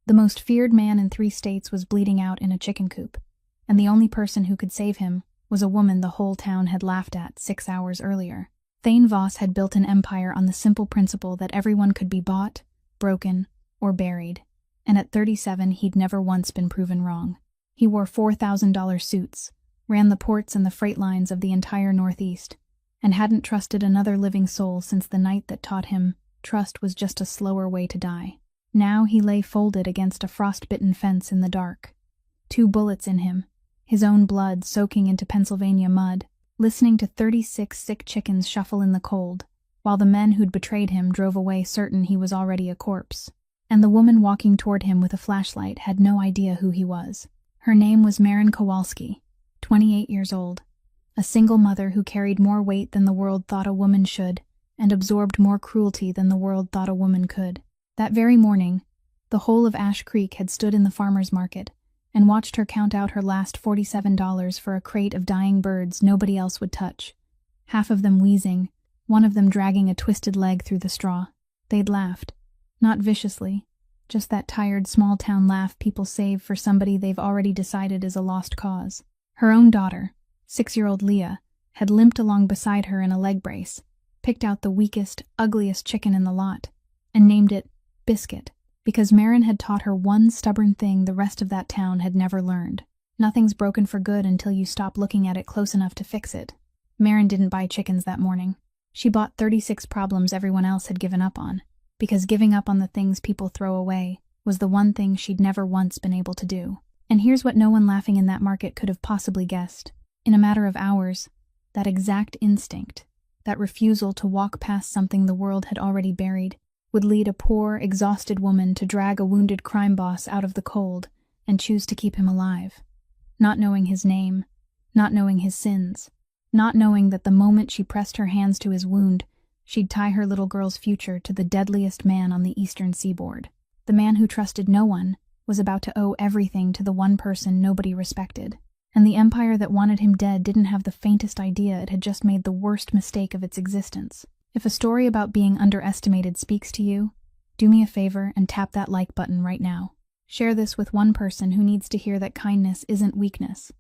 The most feared man in 3 states was bleeding out in a chicken coop, and the only person who could save him was a woman the whole town had laughed at 6 hours earlier. Thane Voss had built an empire on the simple principle that everyone could be bought, broken, or buried, and at 37 he'd never once been proven wrong. He wore $4,000 suits, ran the ports and the freight lines of the entire Northeast, and hadn't trusted another living soul since the night that taught him trust was just a slower way to die. Now he lay folded against a frost-bitten fence in the dark, 2 bullets in him, his own blood soaking into Pennsylvania mud, listening to 36 sick chickens shuffle in the cold, while the men who'd betrayed him drove away certain he was already a corpse. And the woman walking toward him with a flashlight had no idea who he was. Her name was Maren Kowalski, 28 years old, a single mother who carried more weight than the world thought a woman should, and absorbed more cruelty than the world thought a woman could. That very morning, the whole of Ash Creek had stood in the farmer's market and watched her count out her last $47 for a crate of dying birds nobody else would touch, half of them wheezing, one of them dragging a twisted leg through the straw. They'd laughed, not viciously, just that tired small-town laugh people save for somebody they've already decided is a lost cause. Her own daughter, 6-year-old Leah, had limped along beside her in a leg brace, picked out the weakest, ugliest chicken in the lot, and named it Biscuit, because Maren had taught her one stubborn thing the rest of that town had never learned. Nothing's broken for good until you stop looking at it close enough to fix it. Maren didn't buy chickens that morning. She bought 36 problems everyone else had given up on, because giving up on the things people throw away was the one thing she'd never once been able to do. And here's what no one laughing in that market could have possibly guessed. In a matter of hours, that exact instinct, that refusal to walk past something the world had already buried, would lead a poor, exhausted woman to drag a wounded crime boss out of the cold and choose to keep him alive. Not knowing his name, not knowing his sins, not knowing that the moment she pressed her hands to his wound, she'd tie her little girl's future to the deadliest man on the eastern seaboard. The man who trusted no one was about to owe everything to the one person nobody respected. And the empire that wanted him dead didn't have the faintest idea it had just made the worst mistake of its existence. If a story about being underestimated speaks to you, do me a favor and tap that like button right now. Share this with one person who needs to hear that kindness isn't weakness.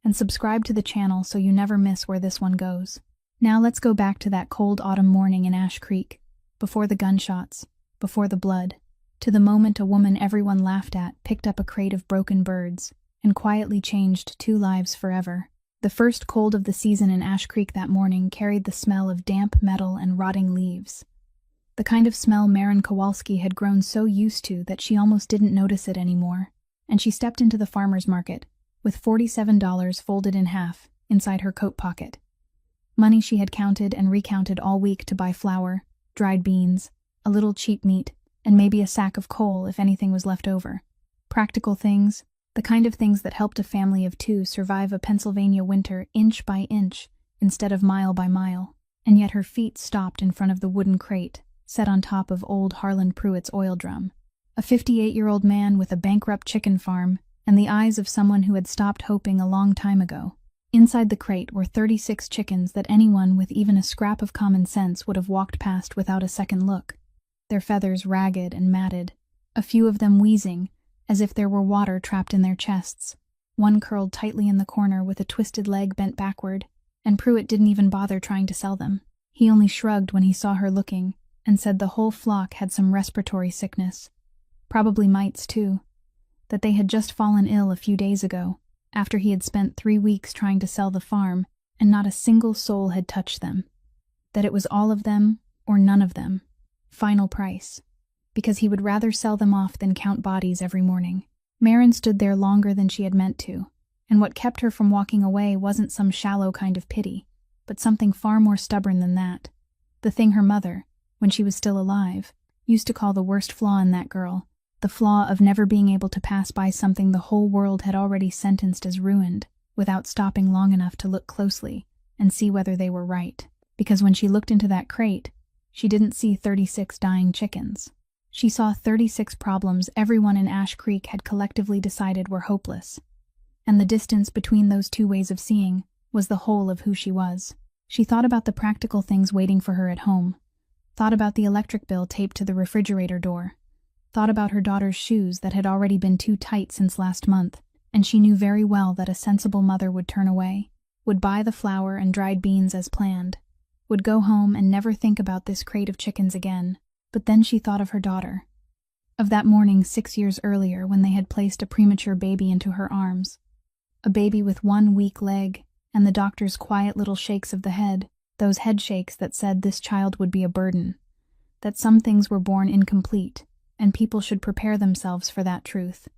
And subscribe to the channel so you never miss where this one goes. Now let's go back to that cold autumn morning in Ash Creek, before the gunshots, before the blood, to the moment a woman everyone laughed at picked up a crate of broken birds and quietly changed 2 lives forever. The first cold of the season in Ash Creek that morning carried the smell of damp metal and rotting leaves. The kind of smell Maren Kowalski had grown so used to that she almost didn't notice it anymore, and she stepped into the farmer's market with $47 folded in half inside her coat pocket. Money she had counted and recounted all week to buy flour, dried beans, a little cheap meat, and maybe a sack of coal if anything was left over. Practical things, the kind of things that helped a family of 2 survive a Pennsylvania winter inch by inch instead of mile by mile. And yet her feet stopped in front of the wooden crate set on top of old Harlan Pruitt's oil drum. A 58-year-old man with a bankrupt chicken farm and the eyes of someone who had stopped hoping a long time ago. Inside the crate were 36 chickens that anyone with even a scrap of common sense would have walked past without a second look, their feathers ragged and matted, a few of them wheezing, as if there were water trapped in their chests. One curled tightly in the corner with a twisted leg bent backward, and Pruitt didn't even bother trying to sell them. He only shrugged when he saw her looking, and said the whole flock had some respiratory sickness. Probably mites, too. That they had just fallen ill a few days ago, after he had spent 3 weeks trying to sell the farm, and not a single soul had touched them. That it was all of them, or none of them. Final price. Because he would rather sell them off than count bodies every morning. Maren stood there longer than she had meant to, and what kept her from walking away wasn't some shallow kind of pity, but something far more stubborn than that. The thing her mother, when she was still alive, used to call the worst flaw in that girl, the flaw of never being able to pass by something the whole world had already sentenced as ruined, without stopping long enough to look closely and see whether they were right. Because when she looked into that crate, she didn't see 36 dying chickens. She saw 36 problems everyone in Ash Creek had collectively decided were hopeless. And the distance between those 2 ways of seeing was the whole of who she was. She thought about the practical things waiting for her at home, thought about the electric bill taped to the refrigerator door, thought about her daughter's shoes that had already been too tight since last month, and she knew very well that a sensible mother would turn away, would buy the flour and dried beans as planned, would go home and never think about this crate of chickens again. But then she thought of her daughter. Of that morning 6 years earlier when they had placed a premature baby into her arms. A baby with one weak leg, and the doctor's quiet little shakes of the head, those head shakes that said this child would be a burden, that some things were born incomplete, and people should prepare themselves for that truth.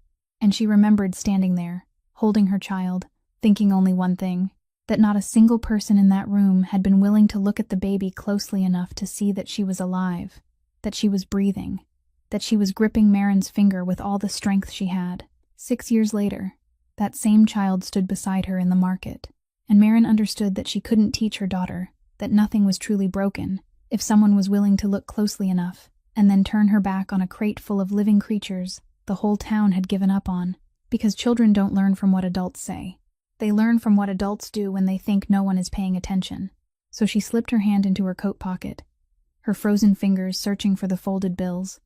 And she remembered standing there, holding her child, thinking only one thing, that not a single person in that room had been willing to look at the baby closely enough to see that she was alive, that she was breathing, that she was gripping Marin's finger with all the strength she had. 6 years later, that same child stood beside her in the market, and Marin understood that she couldn't teach her daughter that nothing was truly broken if someone was willing to look closely enough and then turn her back on a crate full of living creatures the whole town had given up on, because children don't learn from what adults say. They learn from what adults do when they think no one is paying attention. So she slipped her hand into her coat pocket, her frozen fingers searching for the folded bills,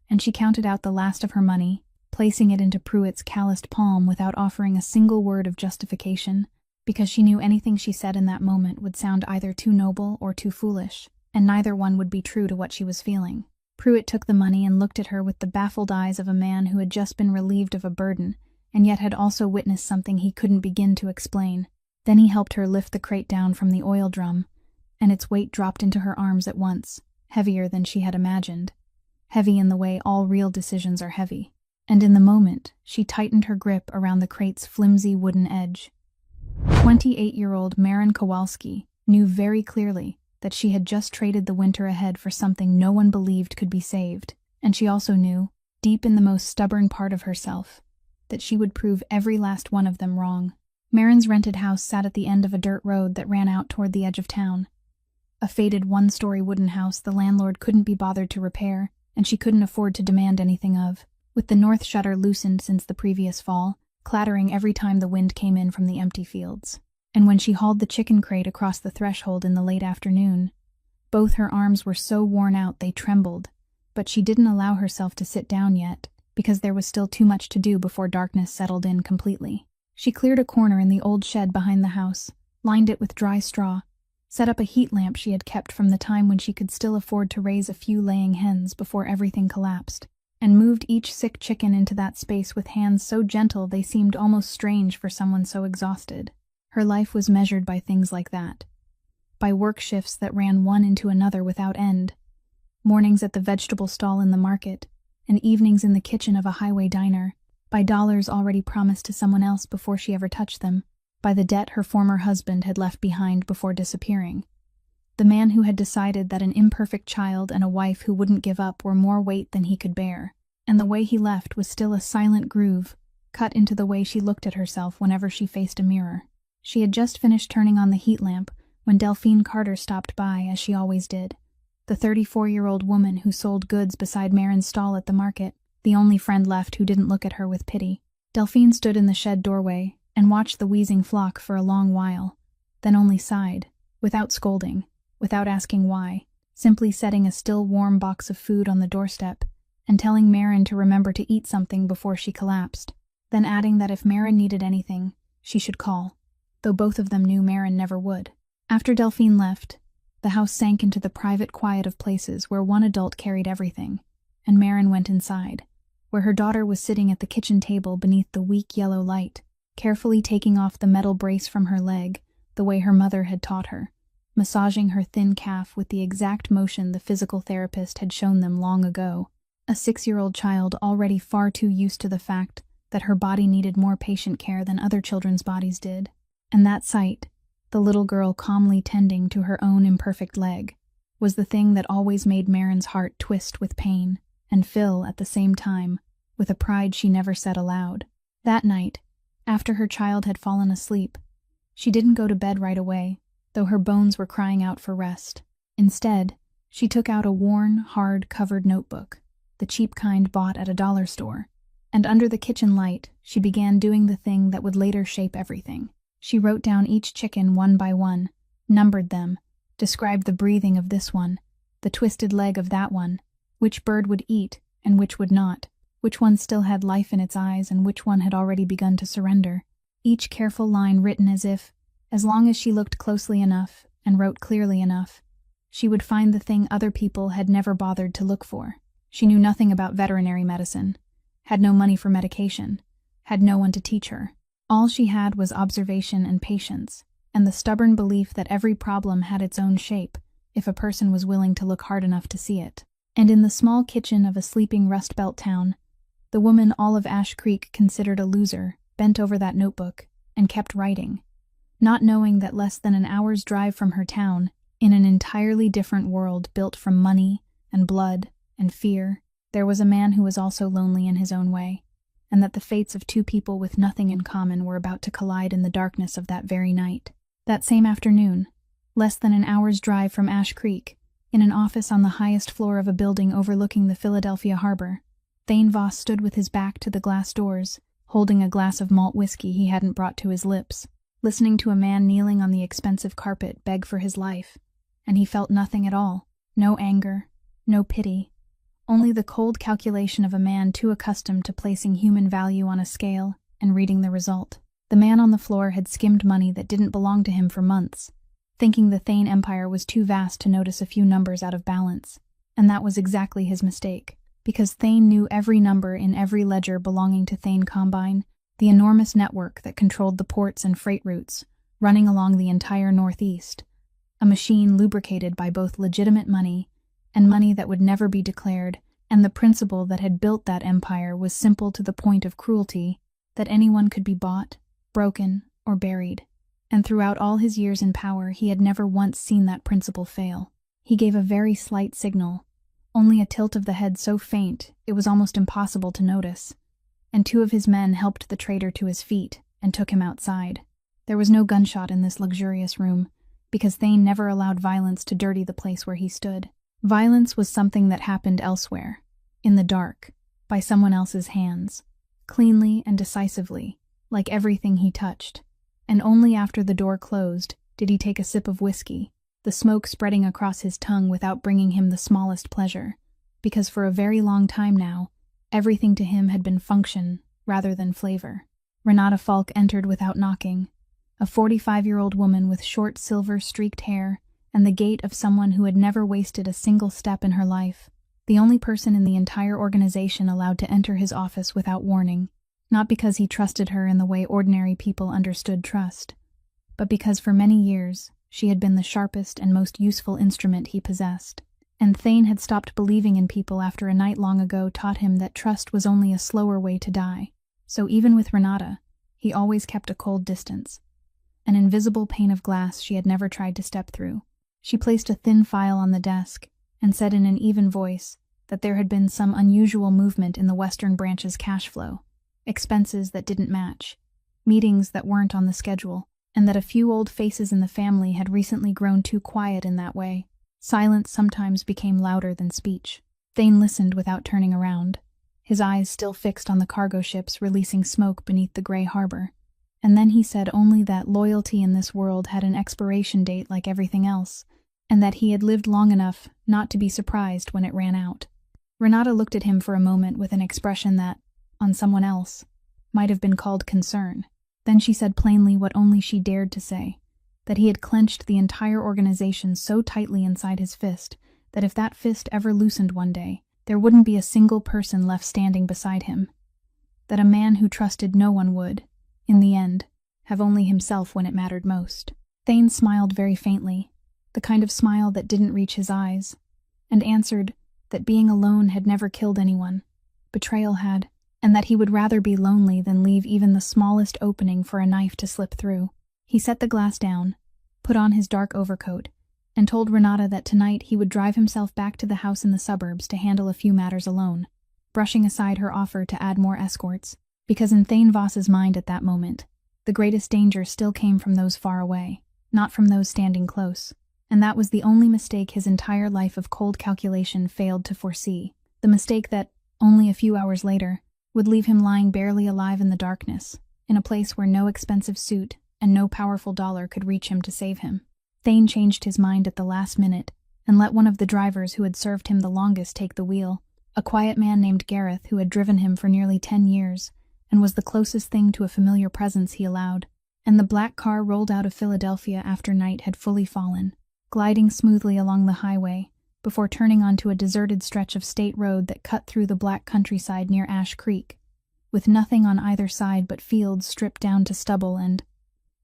and she counted out the last of her money, placing it into Pruitt's calloused palm without offering a single word of justification, because she knew anything she said in that moment would sound either too noble or too foolish, and neither one would be true to what she was feeling. Pruitt took the money and looked at her with the baffled eyes of a man who had just been relieved of a burden, and yet had also witnessed something he couldn't begin to explain. Then he helped her lift the crate down from the oil drum, and its weight dropped into her arms at once, heavier than she had imagined. Heavy in the way all real decisions are heavy. And in the moment, she tightened her grip around the crate's flimsy wooden edge. 28-year-old Marin Kowalski knew very clearly that she had just traded the winter ahead for something no one believed could be saved, and she also knew, deep in the most stubborn part of herself, that she would prove every last one of them wrong. Marin's rented house sat at the end of a dirt road that ran out toward the edge of town. A faded one-story wooden house the landlord couldn't be bothered to repair, and she couldn't afford to demand anything of, with the north shutter loosened since the previous fall, clattering every time the wind came in from the empty fields. And when she hauled the chicken crate across the threshold in the late afternoon, both her arms were so worn out they trembled, but she didn't allow herself to sit down yet, because there was still too much to do before darkness settled in completely. She cleared a corner in the old shed behind the house, lined it with dry straw, set up a heat lamp she had kept from the time when she could still afford to raise a few laying hens before everything collapsed, and moved each sick chicken into that space with hands so gentle they seemed almost strange for someone so exhausted. Her life was measured by things like that, by work shifts that ran one into another without end, mornings at the vegetable stall in the market, and evenings in the kitchen of a highway diner, by dollars already promised to someone else before she ever touched them, by the debt her former husband had left behind before disappearing. The man who had decided that an imperfect child and a wife who wouldn't give up were more weight than he could bear, and the way he left was still a silent groove, cut into the way she looked at herself whenever she faced a mirror. She had just finished turning on the heat lamp when Delphine Carter stopped by, as she always did, the 34-year-old woman who sold goods beside Marin's stall at the market, the only friend left who didn't look at her with pity. Delphine stood in the shed doorway and watched the wheezing flock for a long while, then only sighed, without scolding, without asking why, simply setting a still warm box of food on the doorstep and telling Marin to remember to eat something before she collapsed, then adding that if Marin needed anything, she should call, though both of them knew Marin never would. After Delphine left, the house sank into the private quiet of places where one adult carried everything, and Marin went inside, where her daughter was sitting at the kitchen table beneath the weak yellow light, carefully taking off the metal brace from her leg, the way her mother had taught her, massaging her thin calf with the exact motion the physical therapist had shown them long ago, a 6-year-old child already far too used to the fact that her body needed more patient care than other children's bodies did. And that sight, the little girl calmly tending to her own imperfect leg, was the thing that always made Marin's heart twist with pain and fill at the same time with a pride she never said aloud. That night, after her child had fallen asleep, she didn't go to bed right away, though her bones were crying out for rest. Instead, she took out a worn, hard-covered notebook, the cheap kind bought at a dollar store, and under the kitchen light, she began doing the thing that would later shape everything. She wrote down each chicken one by one, numbered them, described the breathing of this one, the twisted leg of that one, which bird would eat, and which would not, which one still had life in its eyes and which one had already begun to surrender. Each careful line written as if, as long as she looked closely enough and wrote clearly enough, she would find the thing other people had never bothered to look for. She knew nothing about veterinary medicine, had no money for medication, had no one to teach her. All she had was observation and patience, and the stubborn belief that every problem had its own shape, if a person was willing to look hard enough to see it. And in the small kitchen of a sleeping Rust Belt town, the woman all of Ash Creek considered a loser bent over that notebook and kept writing, not knowing that less than an hour's drive from her town, in an entirely different world built from money and blood and fear, there was a man who was also lonely in his own way, and that the fates of two people with nothing in common were about to collide in the darkness of that very night. That same afternoon, less than an hour's drive from Ash Creek, in an office on the highest floor of a building overlooking the Philadelphia harbor, Thane Voss stood with his back to the glass doors, holding a glass of malt whiskey he hadn't brought to his lips, listening to a man kneeling on the expensive carpet beg for his life, and he felt nothing at all. No anger, no pity, only the cold calculation of a man too accustomed to placing human value on a scale and reading the result. The man on the floor had skimmed money that didn't belong to him for months, thinking the Thane empire was too vast to notice a few numbers out of balance, and that was exactly his mistake, because Thane knew every number in every ledger belonging to Thane Combine, the enormous network that controlled the ports and freight routes, running along the entire Northeast, a machine lubricated by both legitimate money and money that would never be declared, and the principle that had built that empire was simple to the point of cruelty, that anyone could be bought, broken, or buried. And throughout all his years in power, he had never once seen that principle fail. He gave a very slight signal, only a tilt of the head so faint it was almost impossible to notice, and two of his men helped the traitor to his feet and took him outside. There was no gunshot in this luxurious room, because Thane never allowed violence to dirty the place where he stood. Violence was something that happened elsewhere, in the dark, by someone else's hands, cleanly and decisively, like everything he touched. And only after the door closed did he take a sip of whiskey, the smoke spreading across his tongue without bringing him the smallest pleasure, because for a very long time now, everything to him had been function rather than flavor. Renata Falk entered without knocking, a 45-year-old woman with short silver-streaked hair and the gait of someone who had never wasted a single step in her life, the only person in the entire organization allowed to enter his office without warning, not because he trusted her in the way ordinary people understood trust, but because for many years she had been the sharpest and most useful instrument he possessed. And Thane had stopped believing in people after a night long ago taught him that trust was only a slower way to die. So even with Renata, he always kept a cold distance, an invisible pane of glass she had never tried to step through. She placed a thin file on the desk and said in an even voice that there had been some unusual movement in the Western branch's cash flow, expenses that didn't match, meetings that weren't on the schedule, and that a few old faces in the family had recently grown too quiet in that way. Silence sometimes became louder than speech. Thane listened without turning around, his eyes still fixed on the cargo ships releasing smoke beneath the gray harbor. And then he said only that loyalty in this world had an expiration date like everything else, and that he had lived long enough not to be surprised when it ran out. Renata looked at him for a moment with an expression that, on someone else, might have been called concern. Then she said plainly what only she dared to say, that he had clenched the entire organization so tightly inside his fist that if that fist ever loosened one day, there wouldn't be a single person left standing beside him. That a man who trusted no one would, in the end, have only himself when it mattered most. Thane smiled very faintly, the kind of smile that didn't reach his eyes, and answered that being alone had never killed anyone. Betrayal had, and that he would rather be lonely than leave even the smallest opening for a knife to slip through. He set the glass down, put on his dark overcoat, and told Renata that tonight he would drive himself back to the house in the suburbs to handle a few matters alone, brushing aside her offer to add more escorts, because in Thane Voss's mind at that moment, the greatest danger still came from those far away, not from those standing close. And that was the only mistake his entire life of cold calculation failed to foresee, the mistake that, only a few hours later, would leave him lying barely alive in the darkness, in a place where no expensive suit and no powerful dollar could reach him to save him. Thane changed his mind at the last minute and let one of the drivers who had served him the longest take the wheel, A quiet man named Gareth who had driven him for nearly 10 years and was the closest thing to a familiar presence he allowed. And the black car rolled out of Philadelphia after night had fully fallen, gliding smoothly along the highway before turning onto a deserted stretch of state road that cut through the black countryside near Ash Creek, with nothing on either side but fields stripped down to stubble and,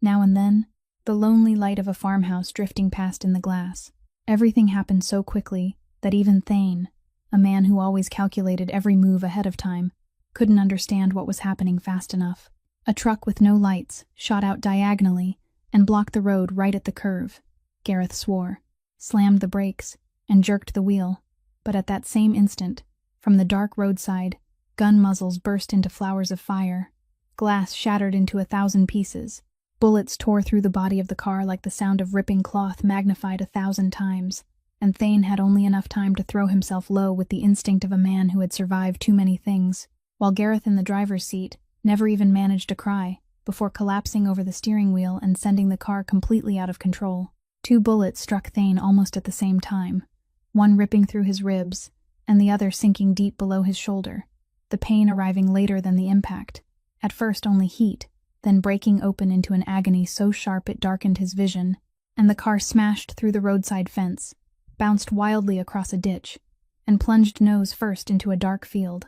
now and then, the lonely light of a farmhouse drifting past in the glass. Everything happened so quickly that even Thane, a man who always calculated every move ahead of time, couldn't understand what was happening fast enough. A truck with no lights shot out diagonally and blocked the road right at the curve. Gareth swore, slammed the brakes, and jerked the wheel, but at that same instant, from the dark roadside, gun muzzles burst into flowers of fire. Glass shattered into 1,000 pieces. Bullets tore through the body of the car like the sound of ripping cloth magnified 1,000 times, and Thane had only enough time to throw himself low with the instinct of a man who had survived too many things, while Gareth in the driver's seat never even managed to cry, before collapsing over the steering wheel and sending the car completely out of control. 2 bullets struck Thane almost at the same time, one ripping through his ribs, and the other sinking deep below his shoulder, the pain arriving later than the impact. At first only heat, then breaking open into an agony so sharp it darkened his vision, and the car smashed through the roadside fence, bounced wildly across a ditch, and plunged nose first into a dark field,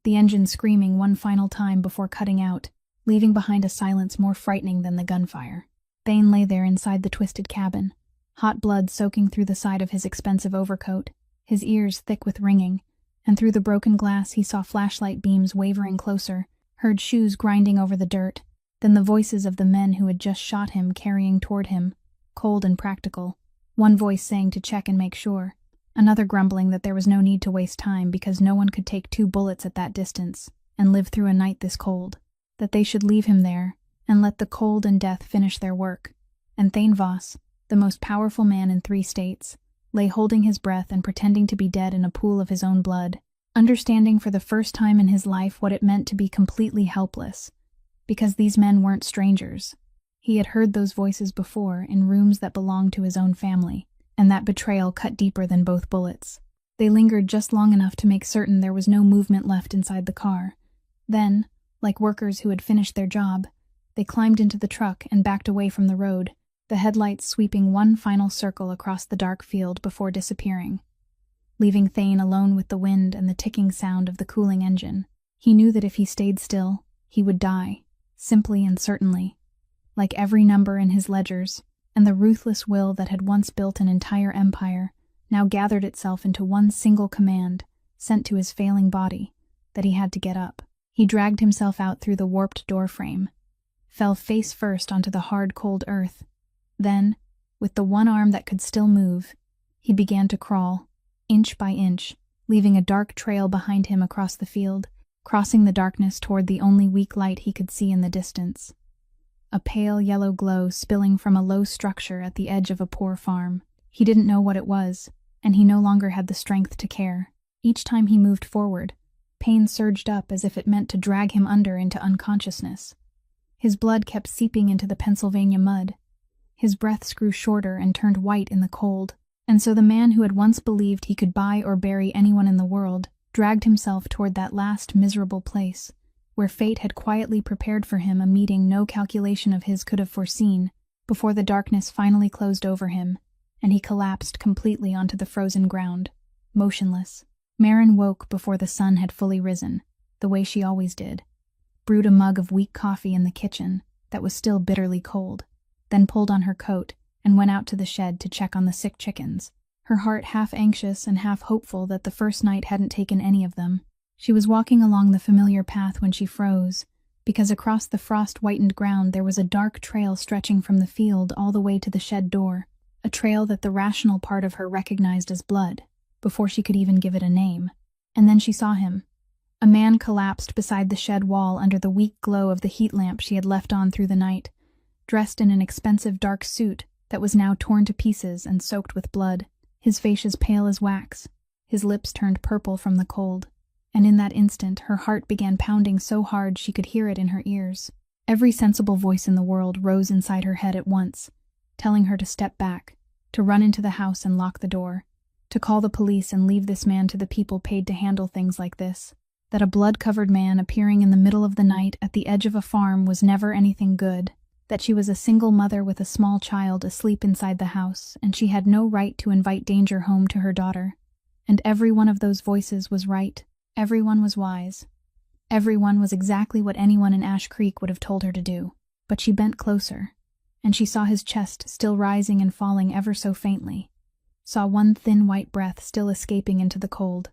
the engine screaming one final time before cutting out, leaving behind a silence more frightening than the gunfire. Thane lay there inside the twisted cabin, hot blood soaking through the side of his expensive overcoat, his ears thick with ringing, and through the broken glass he saw flashlight beams wavering closer, heard shoes grinding over the dirt, then the voices of the men who had just shot him carrying toward him, cold and practical, one voice saying to check and make sure, another grumbling that there was no need to waste time because no one could take 2 bullets at that distance and live through a night this cold, that they should leave him there and let the cold and death finish their work. And Thane Voss, the most powerful man in 3 states, lay holding his breath and pretending to be dead in a pool of his own blood, understanding for the first time in his life what it meant to be completely helpless, because these men weren't strangers. He had heard those voices before in rooms that belonged to his own family, and that betrayal cut deeper than both bullets. They lingered just long enough to make certain there was no movement left inside the car. Then, like workers who had finished their job, they climbed into the truck and backed away from the road, the headlights sweeping one final circle across the dark field before disappearing, leaving Thane alone with the wind and the ticking sound of the cooling engine. He knew that if he stayed still, he would die, simply and certainly, like every number in his ledgers, and the ruthless will that had once built an entire empire now gathered itself into one single command sent to his failing body, that he had to get up. He dragged himself out through the warped doorframe, fell face first onto the hard, cold earth. Then, with the one arm that could still move, he began to crawl, inch by inch, leaving a dark trail behind him across the field, crossing the darkness toward the only weak light he could see in the distance. A pale yellow glow spilling from a low structure at the edge of a poor farm. He didn't know what it was, and he no longer had the strength to care. Each time he moved forward, pain surged up as if it meant to drag him under into unconsciousness. His blood kept seeping into the Pennsylvania mud. His breaths grew shorter and turned white in the cold, and so the man who had once believed he could buy or bury anyone in the world dragged himself toward that last miserable place, where fate had quietly prepared for him a meeting no calculation of his could have foreseen, before the darkness finally closed over him, and he collapsed completely onto the frozen ground, motionless. Marin woke before the sun had fully risen, the way she always did, brewed a mug of weak coffee in the kitchen that was still bitterly cold, then pulled on her coat and went out to the shed to check on the sick chickens, her heart half anxious and half hopeful that the first night hadn't taken any of them. She was walking along the familiar path when she froze, because across the frost-whitened ground there was a dark trail stretching from the field all the way to the shed door, a trail that the rational part of her recognized as blood, before she could even give it a name. And then she saw him. A man collapsed beside the shed wall under the weak glow of the heat lamp she had left on through the night, dressed in an expensive dark suit that was now torn to pieces and soaked with blood, his face as pale as wax, his lips turned purple from the cold. And in that instant her heart began pounding so hard she could hear it in her ears. Every sensible voice in the world rose inside her head at once, telling her to step back, to run into the house and lock the door, To call the police and leave this man to the people paid to handle things like this. That a blood-covered man appearing in the middle of the night at the edge of a farm was never anything good. That she was a single mother with a small child asleep inside the house, and she had no right to invite danger home to her daughter. And every one of those voices was right. Everyone was wise. Everyone was exactly what anyone in Ash Creek would have told her to do. But she bent closer, and she saw his chest still rising and falling ever so faintly. Saw one thin white breath still escaping into the cold.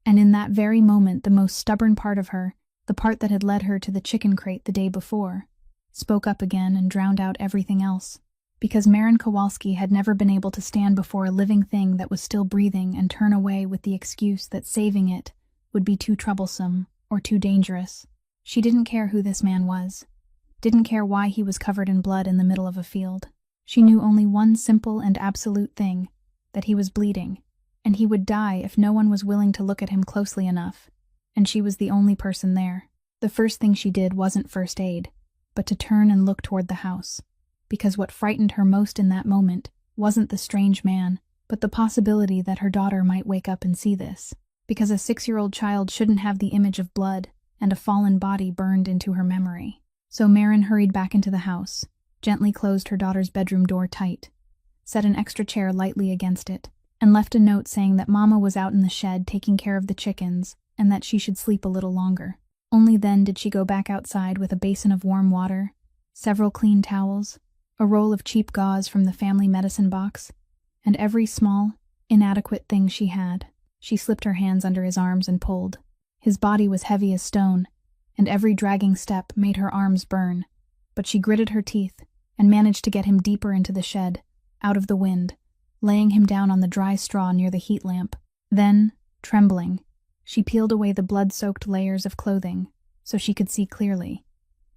And in that very moment the most stubborn part of her, the part that had led her to the chicken crate the day before, spoke up again and drowned out everything else. Because Maren Kowalski had never been able to stand before a living thing that was still breathing and turn away with the excuse that saving it would be too troublesome or too dangerous. She didn't care who this man was. Didn't care why he was covered in blood in the middle of a field. She knew only one simple and absolute thing, that he was bleeding, and he would die if no one was willing to look at him closely enough, and she was the only person there. The first thing she did wasn't first aid, but to turn and look toward the house, because what frightened her most in that moment wasn't the strange man, but the possibility that her daughter might wake up and see this, because a 6-year-old child shouldn't have the image of blood and a fallen body burned into her memory. So Maren hurried back into the house, gently closed her daughter's bedroom door tight, set an extra chair lightly against it, and left a note saying that Mama was out in the shed taking care of the chickens and that she should sleep a little longer. Only then did she go back outside with a basin of warm water, several clean towels, a roll of cheap gauze from the family medicine box, and every small, inadequate thing she had. She slipped her hands under his arms and pulled. His body was heavy as stone, and every dragging step made her arms burn, but she gritted her teeth and managed to get him deeper into the shed, out of the wind, laying him down on the dry straw near the heat lamp. Then, trembling, she peeled away the blood-soaked layers of clothing so she could see clearly,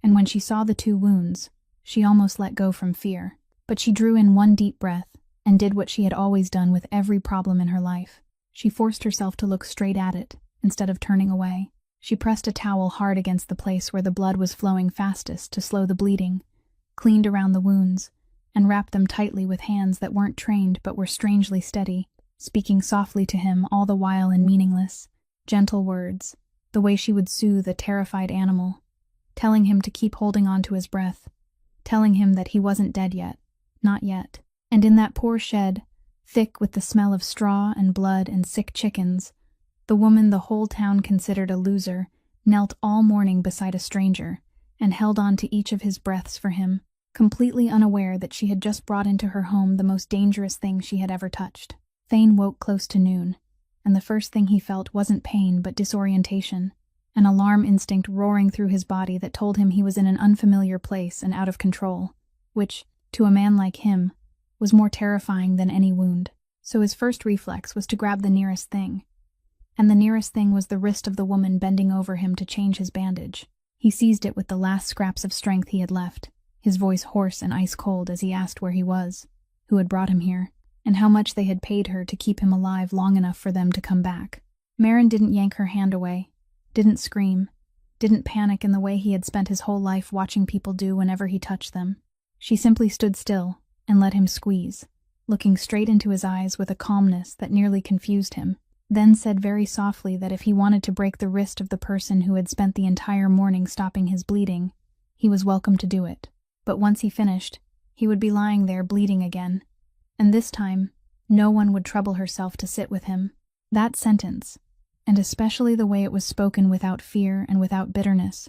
and when she saw the 2 wounds, she almost let go from fear. But she drew in one deep breath and did what she had always done with every problem in her life. She forced herself to look straight at it, instead of turning away. She pressed a towel hard against the place where the blood was flowing fastest to slow the bleeding, cleaned around the wounds, and wrapped them tightly with hands that weren't trained but were strangely steady, speaking softly to him all the while in meaningless, gentle words, the way she would soothe a terrified animal, telling him to keep holding on to his breath, telling him that he wasn't dead yet, not yet. And in that poor shed, thick with the smell of straw and blood and sick chickens, the woman the whole town considered a loser knelt all morning beside a stranger and held on to each of his breaths for him, completely unaware that she had just brought into her home the most dangerous thing she had ever touched. Thane woke close to noon, and the first thing he felt wasn't pain but disorientation, an alarm instinct roaring through his body that told him he was in an unfamiliar place and out of control, which, to a man like him, was more terrifying than any wound. So his first reflex was to grab the nearest thing. And the nearest thing was the wrist of the woman bending over him to change his bandage. He seized it with the last scraps of strength he had left, his voice hoarse and ice-cold as he asked where he was, who had brought him here, and how much they had paid her to keep him alive long enough for them to come back. Maren didn't yank her hand away, didn't scream, didn't panic in the way he had spent his whole life watching people do whenever he touched them. She simply stood still and let him squeeze, looking straight into his eyes with a calmness that nearly confused him, then said very softly that if he wanted to break the wrist of the person who had spent the entire morning stopping his bleeding, he was welcome to do it. But once he finished, he would be lying there bleeding again, and this time, no one would trouble herself to sit with him. That sentence, and especially the way it was spoken without fear and without bitterness,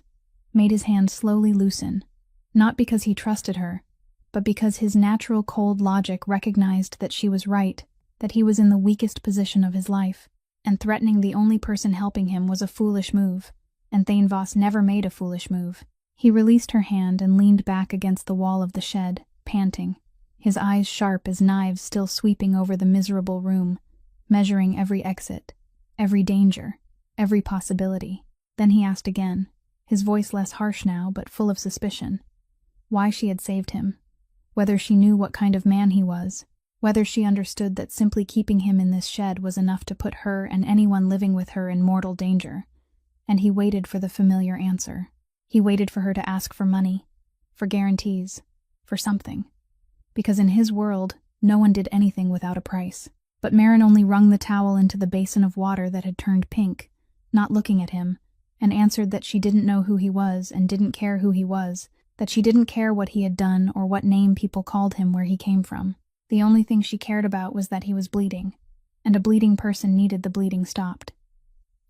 made his hand slowly loosen, not because he trusted her, but because his natural cold logic recognized that she was right, that he was in the weakest position of his life, and threatening the only person helping him was a foolish move, and Thane Voss never made a foolish move. He released her hand and leaned back against the wall of the shed, panting, his eyes sharp as knives still sweeping over the miserable room, measuring every exit, every danger, every possibility. Then he asked again, his voice less harsh now but full of suspicion, why she had saved him, whether she knew what kind of man he was, whether she understood that simply keeping him in this shed was enough to put her and anyone living with her in mortal danger. And he waited for the familiar answer. He waited for her to ask for money, for guarantees, for something. Because in his world, no one did anything without a price. But Marin only wrung the towel into the basin of water that had turned pink, not looking at him, and answered that she didn't know who he was and didn't care who he was, that she didn't care what he had done or what name people called him where he came from. The only thing she cared about was that he was bleeding, and a bleeding person needed the bleeding stopped.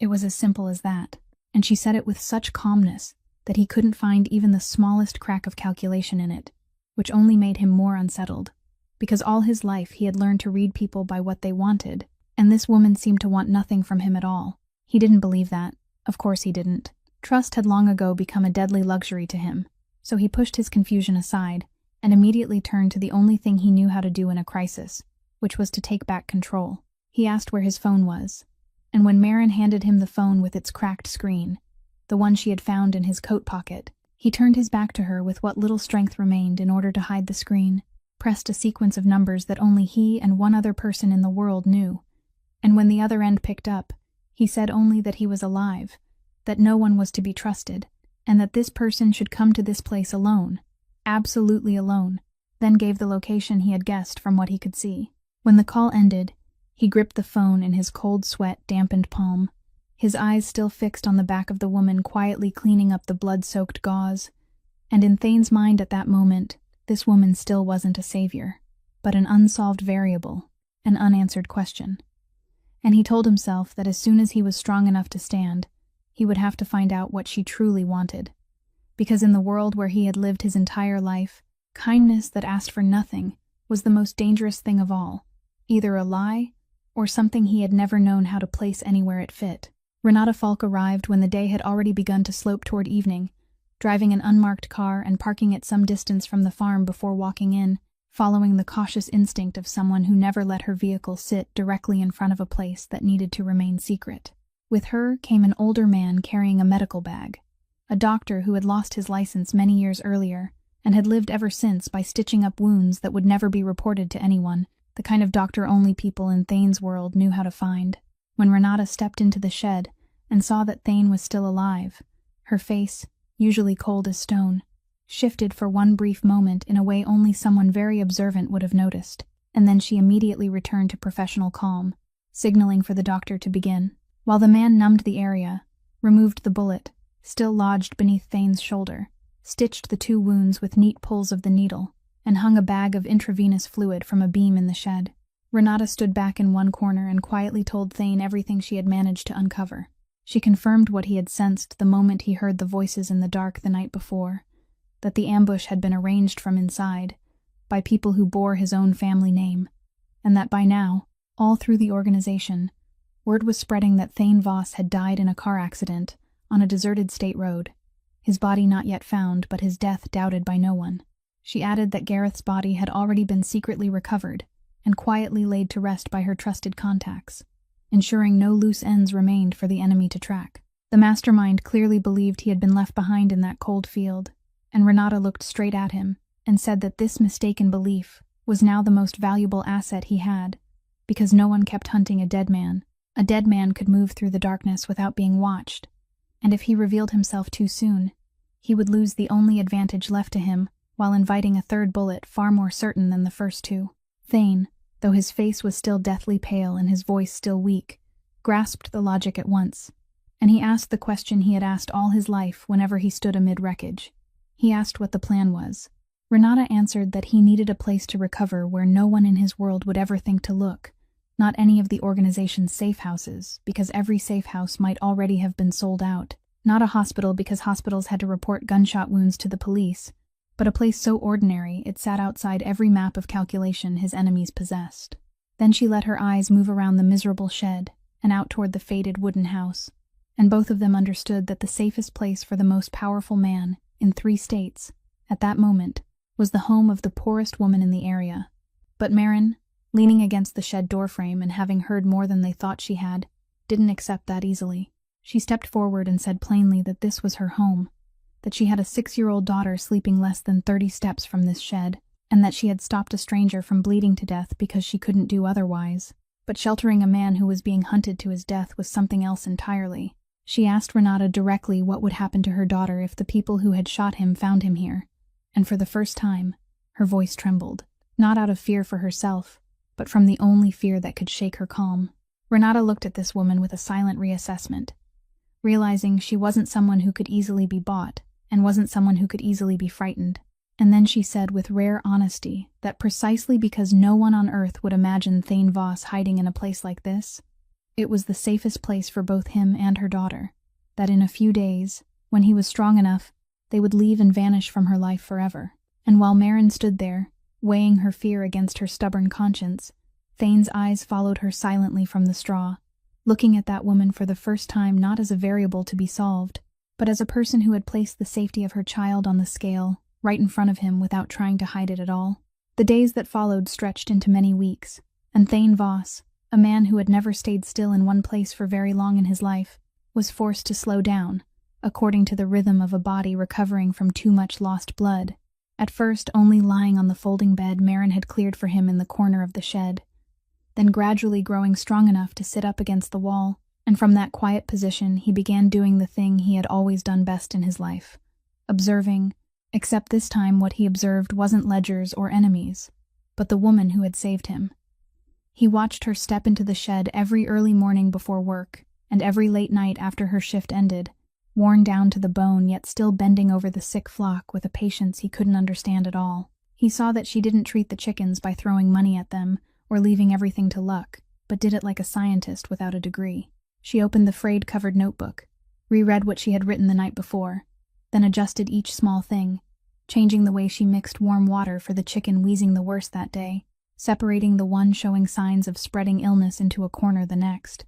It was as simple as that, and she said it with such calmness that he couldn't find even the smallest crack of calculation in it, which only made him more unsettled, because all his life he had learned to read people by what they wanted, and this woman seemed to want nothing from him at all. He didn't believe that. Of course he didn't. Trust had long ago become a deadly luxury to him, so he pushed his confusion aside and immediately turned to the only thing he knew how to do in a crisis, which was to take back control. He asked where his phone was, and when Marin handed him the phone with its cracked screen, the one she had found in his coat pocket, he turned his back to her with what little strength remained in order to hide the screen, pressed a sequence of numbers that only he and one other person in the world knew, and when the other end picked up, he said only that he was alive, that no one was to be trusted, and that this person should come to this place alone, absolutely alone, then gave the location he had guessed from what he could see. When the call ended, he gripped the phone in his cold sweat-dampened palm, his eyes still fixed on the back of the woman quietly cleaning up the blood-soaked gauze, and in Thane's mind at that moment, this woman still wasn't a savior, but an unsolved variable, an unanswered question. And he told himself that as soon as he was strong enough to stand, he would have to find out what she truly wanted. Because in the world where he had lived his entire life, kindness that asked for nothing was the most dangerous thing of all, either a lie or something he had never known how to place anywhere it fit. Renata Falk arrived when the day had already begun to slope toward evening, driving an unmarked car and parking it some distance from the farm before walking in, following the cautious instinct of someone who never let her vehicle sit directly in front of a place that needed to remain secret. With her came an older man carrying a medical bag, a doctor who had lost his license many years earlier and had lived ever since by stitching up wounds that would never be reported to anyone, the kind of doctor only people in Thane's world knew how to find. When Renata stepped into the shed and saw that Thane was still alive, her face, usually cold as stone, shifted for one brief moment in a way only someone very observant would have noticed, and then she immediately returned to professional calm, signaling for the doctor to begin. While the man numbed the area, removed the bullet, still lodged beneath Thane's shoulder, stitched the 2 wounds with neat pulls of the needle, and hung a bag of intravenous fluid from a beam in the shed. Renata stood back in one corner and quietly told Thane everything she had managed to uncover. She confirmed what he had sensed the moment he heard the voices in the dark the night before, that the ambush had been arranged from inside, by people who bore his own family name, and that by now, all through the organization, word was spreading that Thane Voss had died in a car accident on a deserted state road, his body not yet found but his death doubted by no one. She added that Gareth's body had already been secretly recovered and quietly laid to rest by her trusted contacts, ensuring no loose ends remained for the enemy to track. The mastermind clearly believed he had been left behind in that cold field, and Renata looked straight at him and said that this mistaken belief was now the most valuable asset he had, because no one kept hunting a dead man. A dead man could move through the darkness without being watched, and if he revealed himself too soon, he would lose the only advantage left to him while inviting a third bullet far more certain than the first 2. Thane, though his face was still deathly pale and his voice still weak, grasped the logic at once, and he asked the question he had asked all his life whenever he stood amid wreckage. He asked what the plan was. Renata answered that he needed a place to recover where no one in his world would ever think to look, not any of the organization's safe houses, because every safe house might already have been sold out, not a hospital because hospitals had to report gunshot wounds to the police, but a place so ordinary it sat outside every map of calculation his enemies possessed. Then she let her eyes move around the miserable shed and out toward the faded wooden house, and both of them understood that the safest place for the most powerful man in 3 states, at that moment, was the home of the poorest woman in the area. But Marin, leaning against the shed doorframe and having heard more than they thought she had, didn't accept that easily. She stepped forward and said plainly that this was her home, that she had a 6-year-old daughter sleeping less than 30 steps from this shed, and that she had stopped a stranger from bleeding to death because she couldn't do otherwise. But sheltering a man who was being hunted to his death was something else entirely. She asked Renata directly what would happen to her daughter if the people who had shot him found him here, and for the first time, her voice trembled, not out of fear for herself, but from the only fear that could shake her calm. Renata looked at this woman with a silent reassessment, realizing she wasn't someone who could easily be bought, and wasn't someone who could easily be frightened. And then she said with rare honesty that precisely because no one on earth would imagine Thane Voss hiding in a place like this, it was the safest place for both him and her daughter, that in a few days, when he was strong enough, they would leave and vanish from her life forever. And while Maren stood there, weighing her fear against her stubborn conscience, Thane's eyes followed her silently from the straw, looking at that woman for the first time not as a variable to be solved, but as a person who had placed the safety of her child on the scale, right in front of him without trying to hide it at all. The days that followed stretched into many weeks, and Thane Voss, a man who had never stayed still in one place for very long in his life, was forced to slow down, according to the rhythm of a body recovering from too much lost blood. At first only lying on the folding bed Maren had cleared for him in the corner of the shed, then gradually growing strong enough to sit up against the wall, and from that quiet position he began doing the thing he had always done best in his life, observing, except this time what he observed wasn't ledgers or enemies, but the woman who had saved him. He watched her step into the shed every early morning before work, and every late night after her shift ended, worn down to the bone yet still bending over the sick flock with a patience he couldn't understand at all. He saw that she didn't treat the chickens by throwing money at them or leaving everything to luck, but did it like a scientist without a degree. She opened the frayed covered notebook, reread what she had written the night before, then adjusted each small thing, changing the way she mixed warm water for the chicken wheezing the worst that day, separating the one showing signs of spreading illness into a corner the next,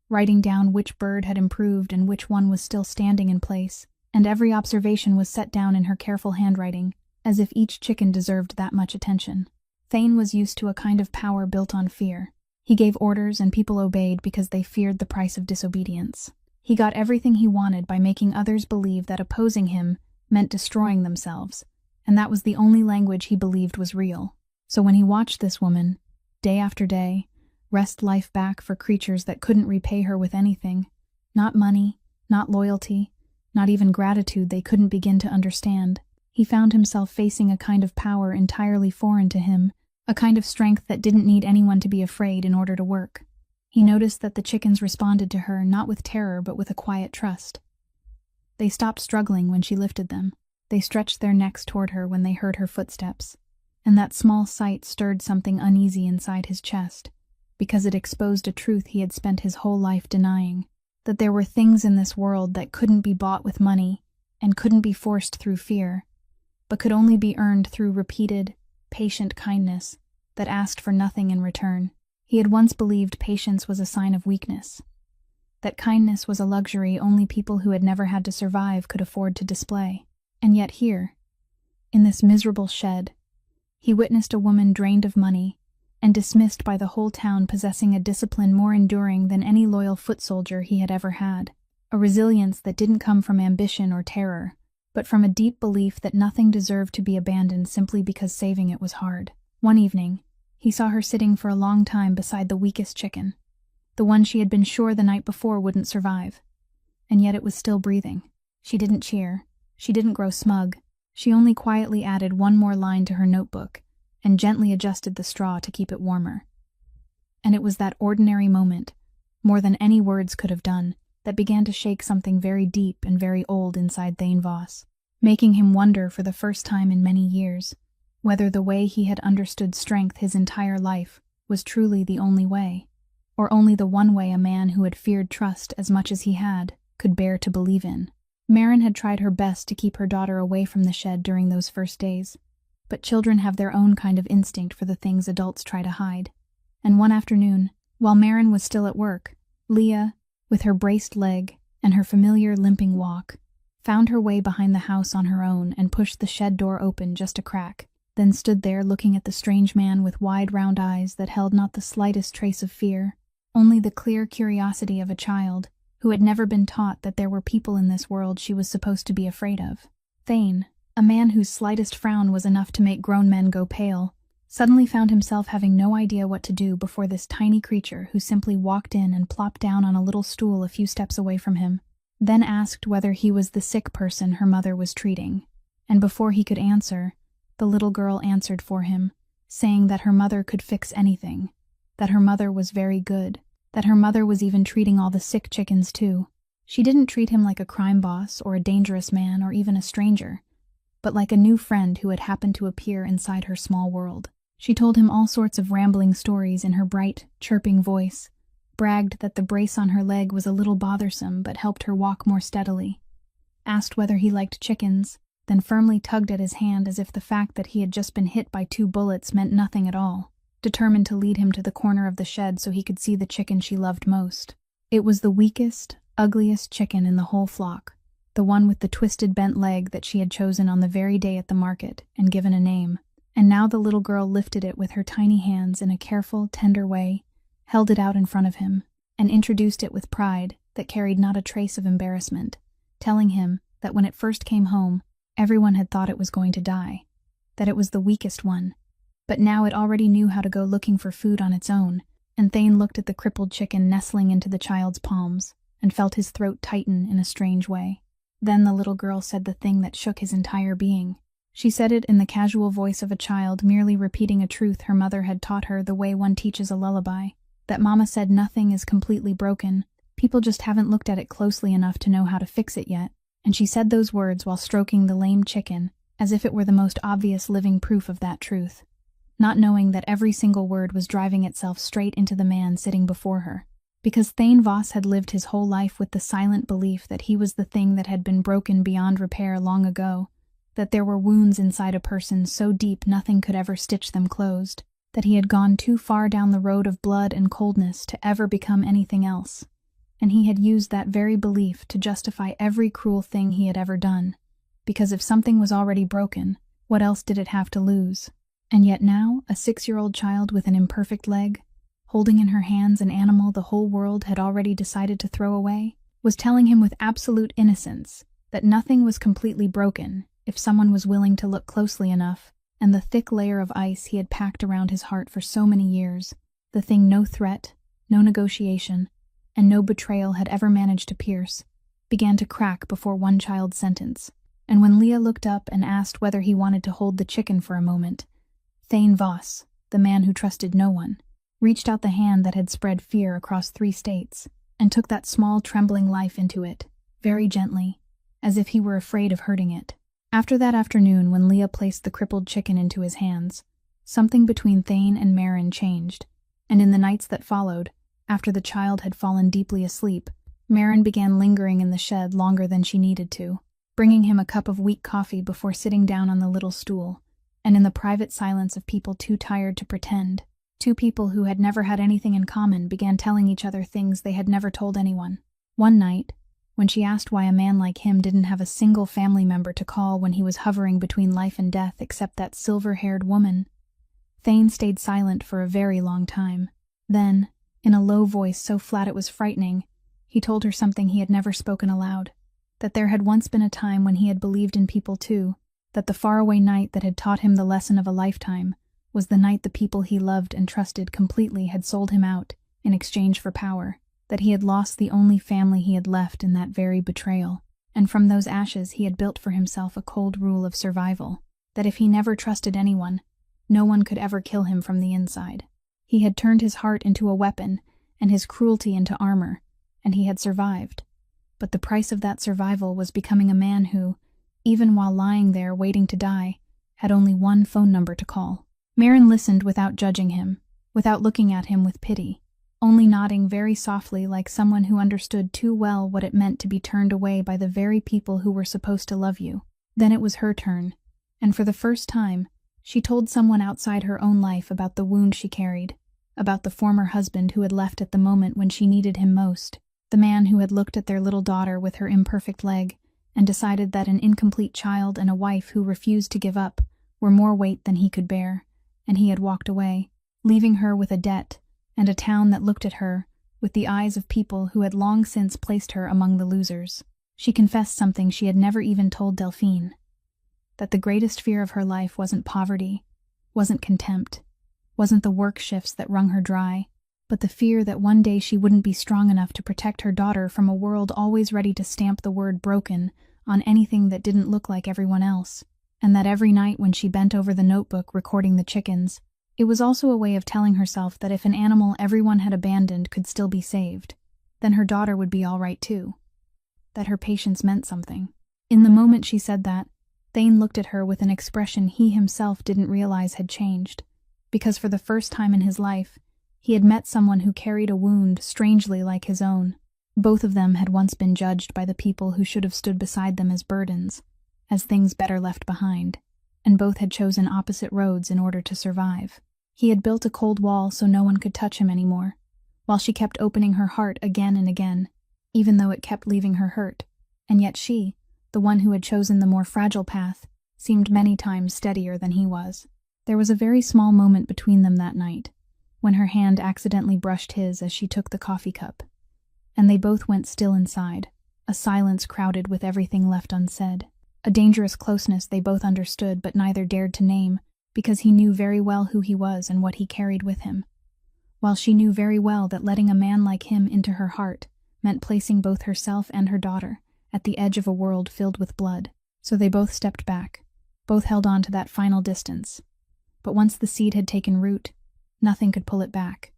writing down which bird had improved and which one was still standing in place, and every observation was set down in her careful handwriting, as if each chicken deserved that much attention. Thane was used to a kind of power built on fear. He gave orders and people obeyed because they feared the price of disobedience. He got everything he wanted by making others believe that opposing him meant destroying themselves, and that was the only language he believed was real. So when he watched this woman, day after day, wrest life back for creatures that couldn't repay her with anything, not money, not loyalty, not even gratitude they couldn't begin to understand, he found himself facing a kind of power entirely foreign to him, a kind of strength that didn't need anyone to be afraid in order to work. He noticed that the chickens responded to her not with terror but with a quiet trust. They stopped struggling when she lifted them. They stretched their necks toward her when they heard her footsteps, and that small sight stirred something uneasy inside his chest, because it exposed a truth he had spent his whole life denying, that there were things in this world that couldn't be bought with money and couldn't be forced through fear, but could only be earned through repeated, patient kindness that asked for nothing in return. He had once believed patience was a sign of weakness, that kindness was a luxury only people who had never had to survive could afford to display. And yet here, in this miserable shed, he witnessed a woman drained of money and dismissed by the whole town possessing a discipline more enduring than any loyal foot soldier he had ever had, a resilience that didn't come from ambition or terror, but from a deep belief that nothing deserved to be abandoned simply because saving it was hard. One evening, he saw her sitting for a long time beside the weakest chicken, the one she had been sure the night before wouldn't survive, and yet it was still breathing. She didn't cheer, she didn't grow smug, she only quietly added one more line to her notebook and gently adjusted the straw to keep it warmer. And it was that ordinary moment, more than any words could have done, that began to shake something very deep and very old inside Thane Voss, making him wonder for the first time in many years whether the way he had understood strength his entire life was truly the only way, or only the one way a man who had feared trust as much as he had could bear to believe in. Maren had tried her best to keep her daughter away from the shed during those first days, but children have their own kind of instinct for the things adults try to hide. And one afternoon, while Maren was still at work, Leah, with her braced leg and her familiar limping walk, found her way behind the house on her own and pushed the shed door open just a crack, then stood there looking at the strange man with wide round eyes that held not the slightest trace of fear, only the clear curiosity of a child who had never been taught that there were people in this world she was supposed to be afraid of. Thane, a man whose slightest frown was enough to make grown men go pale, suddenly found himself having no idea what to do before this tiny creature who simply walked in and plopped down on a little stool a few steps away from him, then asked whether he was the sick person her mother was treating, and before he could answer, the little girl answered for him, saying that her mother could fix anything, that her mother was very good, that her mother was even treating all the sick chickens too. She didn't treat him like a crime boss or a dangerous man or even a stranger, but like a new friend who had happened to appear inside her small world. She told him all sorts of rambling stories in her bright, chirping voice, bragged that the brace on her leg was a little bothersome but helped her walk more steadily, asked whether he liked chickens, then firmly tugged at his hand as if the fact that he had just been hit by 2 bullets meant nothing at all, determined to lead him to the corner of the shed so he could see the chicken she loved most. It was the weakest, ugliest chicken in the whole flock, the one with the twisted bent leg that she had chosen on the very day at the market and given a name. And now the little girl lifted it with her tiny hands in a careful, tender way, held it out in front of him, and introduced it with pride that carried not a trace of embarrassment, telling him that when it first came home, everyone had thought it was going to die, that it was the weakest one. But now it already knew how to go looking for food on its own, and Thane looked at the crippled chicken nestling into the child's palms and felt his throat tighten in a strange way. Then the little girl said the thing that shook his entire being. She said it in the casual voice of a child merely repeating a truth her mother had taught her the way one teaches a lullaby, that Mama said nothing is completely broken, people just haven't looked at it closely enough to know how to fix it yet, and she said those words while stroking the lame chicken, as if it were the most obvious living proof of that truth, not knowing that every single word was driving itself straight into the man sitting before her. Because Thane Voss had lived his whole life with the silent belief that he was the thing that had been broken beyond repair long ago, that there were wounds inside a person so deep nothing could ever stitch them closed, that he had gone too far down the road of blood and coldness to ever become anything else, and he had used that very belief to justify every cruel thing he had ever done, because if something was already broken, what else did it have to lose? And yet now, a 6-year-old child with an imperfect leg, holding in her hands an animal the whole world had already decided to throw away, was telling him with absolute innocence that nothing was completely broken if someone was willing to look closely enough, and the thick layer of ice he had packed around his heart for so many years, the thing no threat, no negotiation, and no betrayal had ever managed to pierce, began to crack before one child's sentence. And when Leah looked up and asked whether he wanted to hold the chicken for a moment, Thane Voss, the man who trusted no one, reached out the hand that had spread fear across 3 states, and took that small, trembling life into it, very gently, as if he were afraid of hurting it. After that afternoon when Leah placed the crippled chicken into his hands, something between Thane and Maren changed, and in the nights that followed, after the child had fallen deeply asleep, Maren began lingering in the shed longer than she needed to, bringing him a cup of weak coffee before sitting down on the little stool, and in the private silence of people too tired to pretend, 2 people who had never had anything in common began telling each other things they had never told anyone. One night, when she asked why a man like him didn't have a single family member to call when he was hovering between life and death except that silver-haired woman, Thane stayed silent for a very long time. Then, in a low voice so flat it was frightening, he told her something he had never spoken aloud, that there had once been a time when he had believed in people too, that the faraway night that had taught him the lesson of a lifetime was the night the people he loved and trusted completely had sold him out in exchange for power, that he had lost the only family he had left in that very betrayal, and from those ashes he had built for himself a cold rule of survival, that if he never trusted anyone, no one could ever kill him from the inside. He had turned his heart into a weapon and his cruelty into armor, and he had survived. But the price of that survival was becoming a man who, even while lying there waiting to die, had only one phone number to call. Maren listened without judging him, without looking at him with pity, only nodding very softly like someone who understood too well what it meant to be turned away by the very people who were supposed to love you. Then it was her turn, and for the first time, she told someone outside her own life about the wound she carried, about the former husband who had left at the moment when she needed him most, the man who had looked at their little daughter with her imperfect leg and decided that an incomplete child and a wife who refused to give up were more weight than he could bear, and he had walked away, leaving her with a debt and a town that looked at her with the eyes of people who had long since placed her among the losers. She confessed something she had never even told Delphine, that the greatest fear of her life wasn't poverty, wasn't contempt, wasn't the work shifts that wrung her dry, but the fear that one day she wouldn't be strong enough to protect her daughter from a world always ready to stamp the word broken on anything that didn't look like everyone else, and that every night when she bent over the notebook recording the chickens, It was also a way of telling herself that if an animal everyone had abandoned could still be saved, then her daughter would be all right too. That her patience meant something. In the moment she said that, Thane looked at her with an expression he himself didn't realize had changed, because for the first time in his life, he had met someone who carried a wound strangely like his own. Both of them had once been judged by the people who should have stood beside them as burdens, as things better left behind, and both had chosen opposite roads in order to survive. He had built a cold wall so no one could touch him anymore, while she kept opening her heart again and again, even though it kept leaving her hurt, and yet she, the one who had chosen the more fragile path, seemed many times steadier than he was. There was a very small moment between them that night, when her hand accidentally brushed his as she took the coffee cup, and they both went still inside, a silence crowded with everything left unsaid. A dangerous closeness they both understood but neither dared to name, because he knew very well who he was and what he carried with him, while she knew very well that letting a man like him into her heart meant placing both herself and her daughter at the edge of a world filled with blood. So they both stepped back, both held on to that final distance. But once the seed had taken root, nothing could pull it back.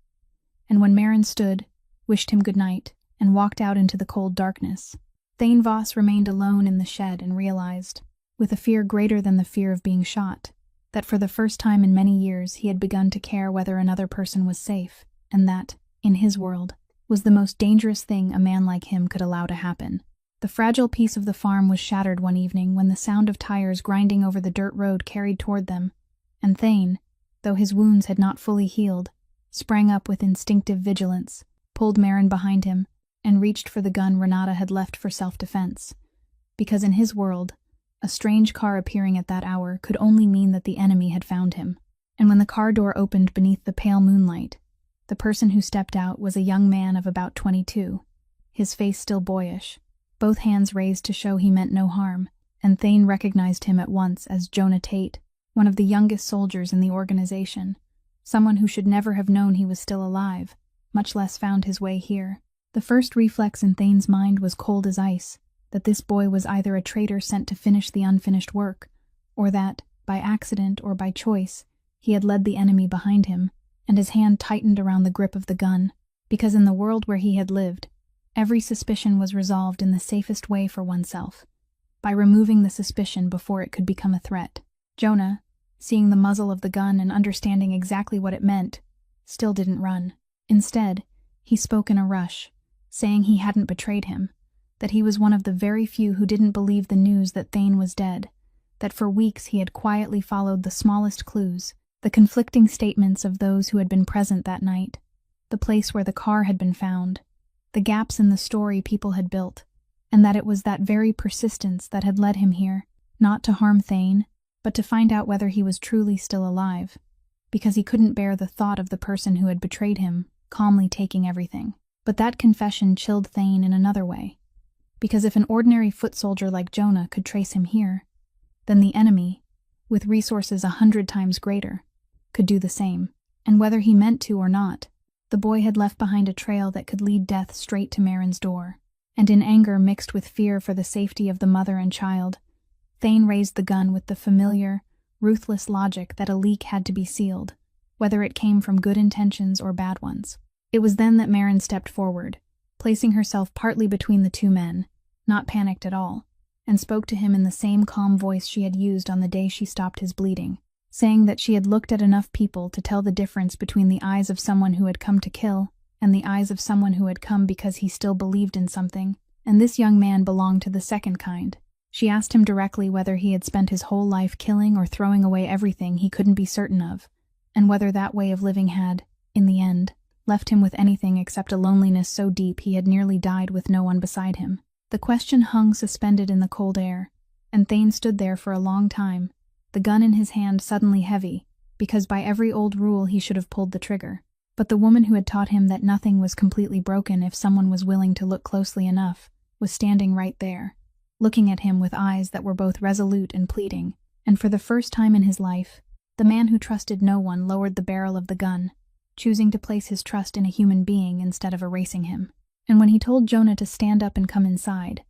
And when Maren stood, wished him good night, and walked out into the cold darkness, Thane Voss remained alone in the shed and realized, with a fear greater than the fear of being shot, that for the first time in many years he had begun to care whether another person was safe, and that, in his world, was the most dangerous thing a man like him could allow to happen. The fragile peace of the farm was shattered one evening when the sound of tires grinding over the dirt road carried toward them, and Thane, though his wounds had not fully healed, sprang up with instinctive vigilance, pulled Maren behind him, and reached for the gun Renata had left for self-defense. Because in his world, a strange car appearing at that hour could only mean that the enemy had found him. And when the car door opened beneath the pale moonlight, the person who stepped out was a young man of about 22, his face still boyish, both hands raised to show he meant no harm, and Thane recognized him at once as Jonah Tate, one of the youngest soldiers in the organization, someone who should never have known he was still alive, much less found his way here. The first reflex in Thane's mind was cold as ice, that this boy was either a traitor sent to finish the unfinished work, or that, by accident or by choice, he had led the enemy behind him, and his hand tightened around the grip of the gun, because in the world where he had lived, every suspicion was resolved in the safest way for oneself, by removing the suspicion before it could become a threat. Jonah, seeing the muzzle of the gun and understanding exactly what it meant, still didn't run. Instead, he spoke in a rush, saying he hadn't betrayed him, that he was one of the very few who didn't believe the news that Thane was dead, that for weeks he had quietly followed the smallest clues, the conflicting statements of those who had been present that night, the place where the car had been found, the gaps in the story people had built, and that it was that very persistence that had led him here, not to harm Thane, but to find out whether he was truly still alive, because he couldn't bear the thought of the person who had betrayed him calmly taking everything. But that confession chilled Thane in another way, because if an ordinary foot soldier like Jonah could trace him here, then the enemy, with resources 100 times greater, could do the same. And whether he meant to or not, the boy had left behind a trail that could lead death straight to Maren's door. And in anger mixed with fear for the safety of the mother and child, Thane raised the gun with the familiar, ruthless logic that a leak had to be sealed, whether it came from good intentions or bad ones. It was then that Maren stepped forward, placing herself partly between the two men, not panicked at all, and spoke to him in the same calm voice she had used on the day she stopped his bleeding, saying that she had looked at enough people to tell the difference between the eyes of someone who had come to kill and the eyes of someone who had come because he still believed in something, and this young man belonged to the second kind. She asked him directly whether he had spent his whole life killing or throwing away everything he couldn't be certain of, and whether that way of living had, in the end, left him with anything except a loneliness so deep he had nearly died with no one beside him. The question hung suspended in the cold air, and Thane stood there for a long time, the gun in his hand suddenly heavy, because by every old rule he should have pulled the trigger. But the woman who had taught him that nothing was completely broken if someone was willing to look closely enough, was standing right there, looking at him with eyes that were both resolute and pleading, and for the first time in his life, the man who trusted no one lowered the barrel of the gun, choosing to place his trust in a human being instead of erasing him. And when he told Jonah to stand up and come inside,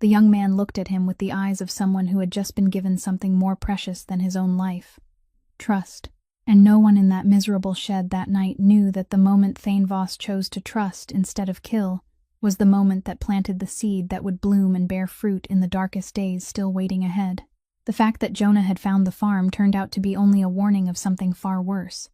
the young man looked at him with the eyes of someone who had just been given something more precious than his own life: trust. And no one in that miserable shed that night knew that the moment Thane Voss chose to trust instead of kill was the moment that planted the seed that would bloom and bear fruit in the darkest days still waiting ahead. The fact that Jonah had found the farm turned out to be only a warning of something far worse,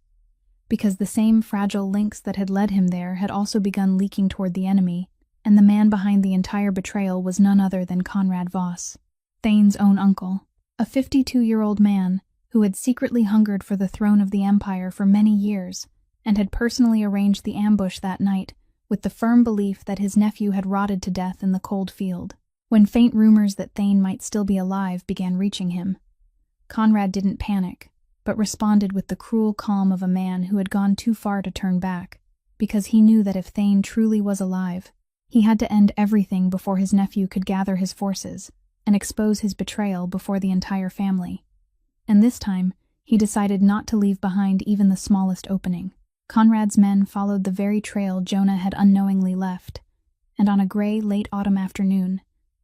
because the same fragile links that had led him there had also begun leaking toward the enemy, and the man behind the entire betrayal was none other than Conrad Voss, Thane's own uncle, a 52-year-old man who had secretly hungered for the throne of the Empire for many years and had personally arranged the ambush that night with the firm belief that his nephew had rotted to death in the cold field. When faint rumors that Thane might still be alive began reaching him, Conrad didn't panic, but responded with the cruel calm of a man who had gone too far to turn back, because he knew that if Thane truly was alive, he had to end everything before his nephew could gather his forces and expose his betrayal before the entire family. And this time, he decided not to leave behind even the smallest opening. Conrad's men followed the very trail Jonah had unknowingly left, and on a gray, late autumn afternoon,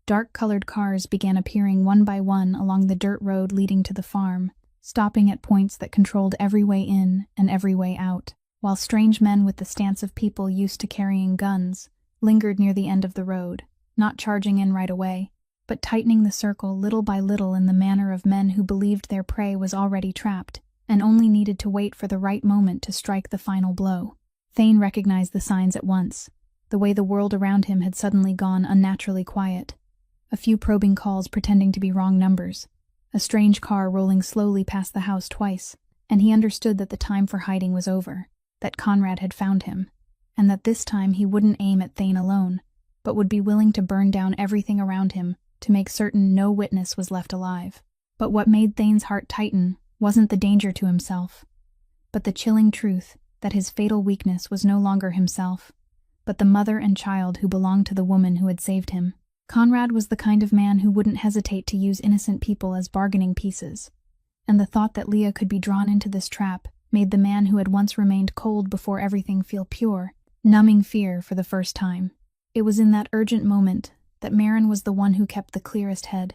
dark-colored cars began appearing one by one along the dirt road leading to the farm, stopping at points that controlled every way in and every way out, while strange men with the stance of people used to carrying guns lingered near the end of the road, not charging in right away, but tightening the circle little by little in the manner of men who believed their prey was already trapped and only needed to wait for the right moment to strike the final blow. Thane recognized the signs at once. The way the world around him had suddenly gone unnaturally quiet. A few probing calls pretending to be wrong numbers. A strange car rolling slowly past the house twice, and he understood that the time for hiding was over, that Conrad had found him, and that this time he wouldn't aim at Thane alone, but would be willing to burn down everything around him to make certain no witness was left alive. But what made Thane's heart tighten wasn't the danger to himself, but the chilling truth that his fatal weakness was no longer himself, but the mother and child who belonged to the woman who had saved him. Conrad was the kind of man who wouldn't hesitate to use innocent people as bargaining pieces, and the thought that Leah could be drawn into this trap made the man who had once remained cold before everything feel pure, numbing fear for the first time. It was in that urgent moment that Maren was the one who kept the clearest head.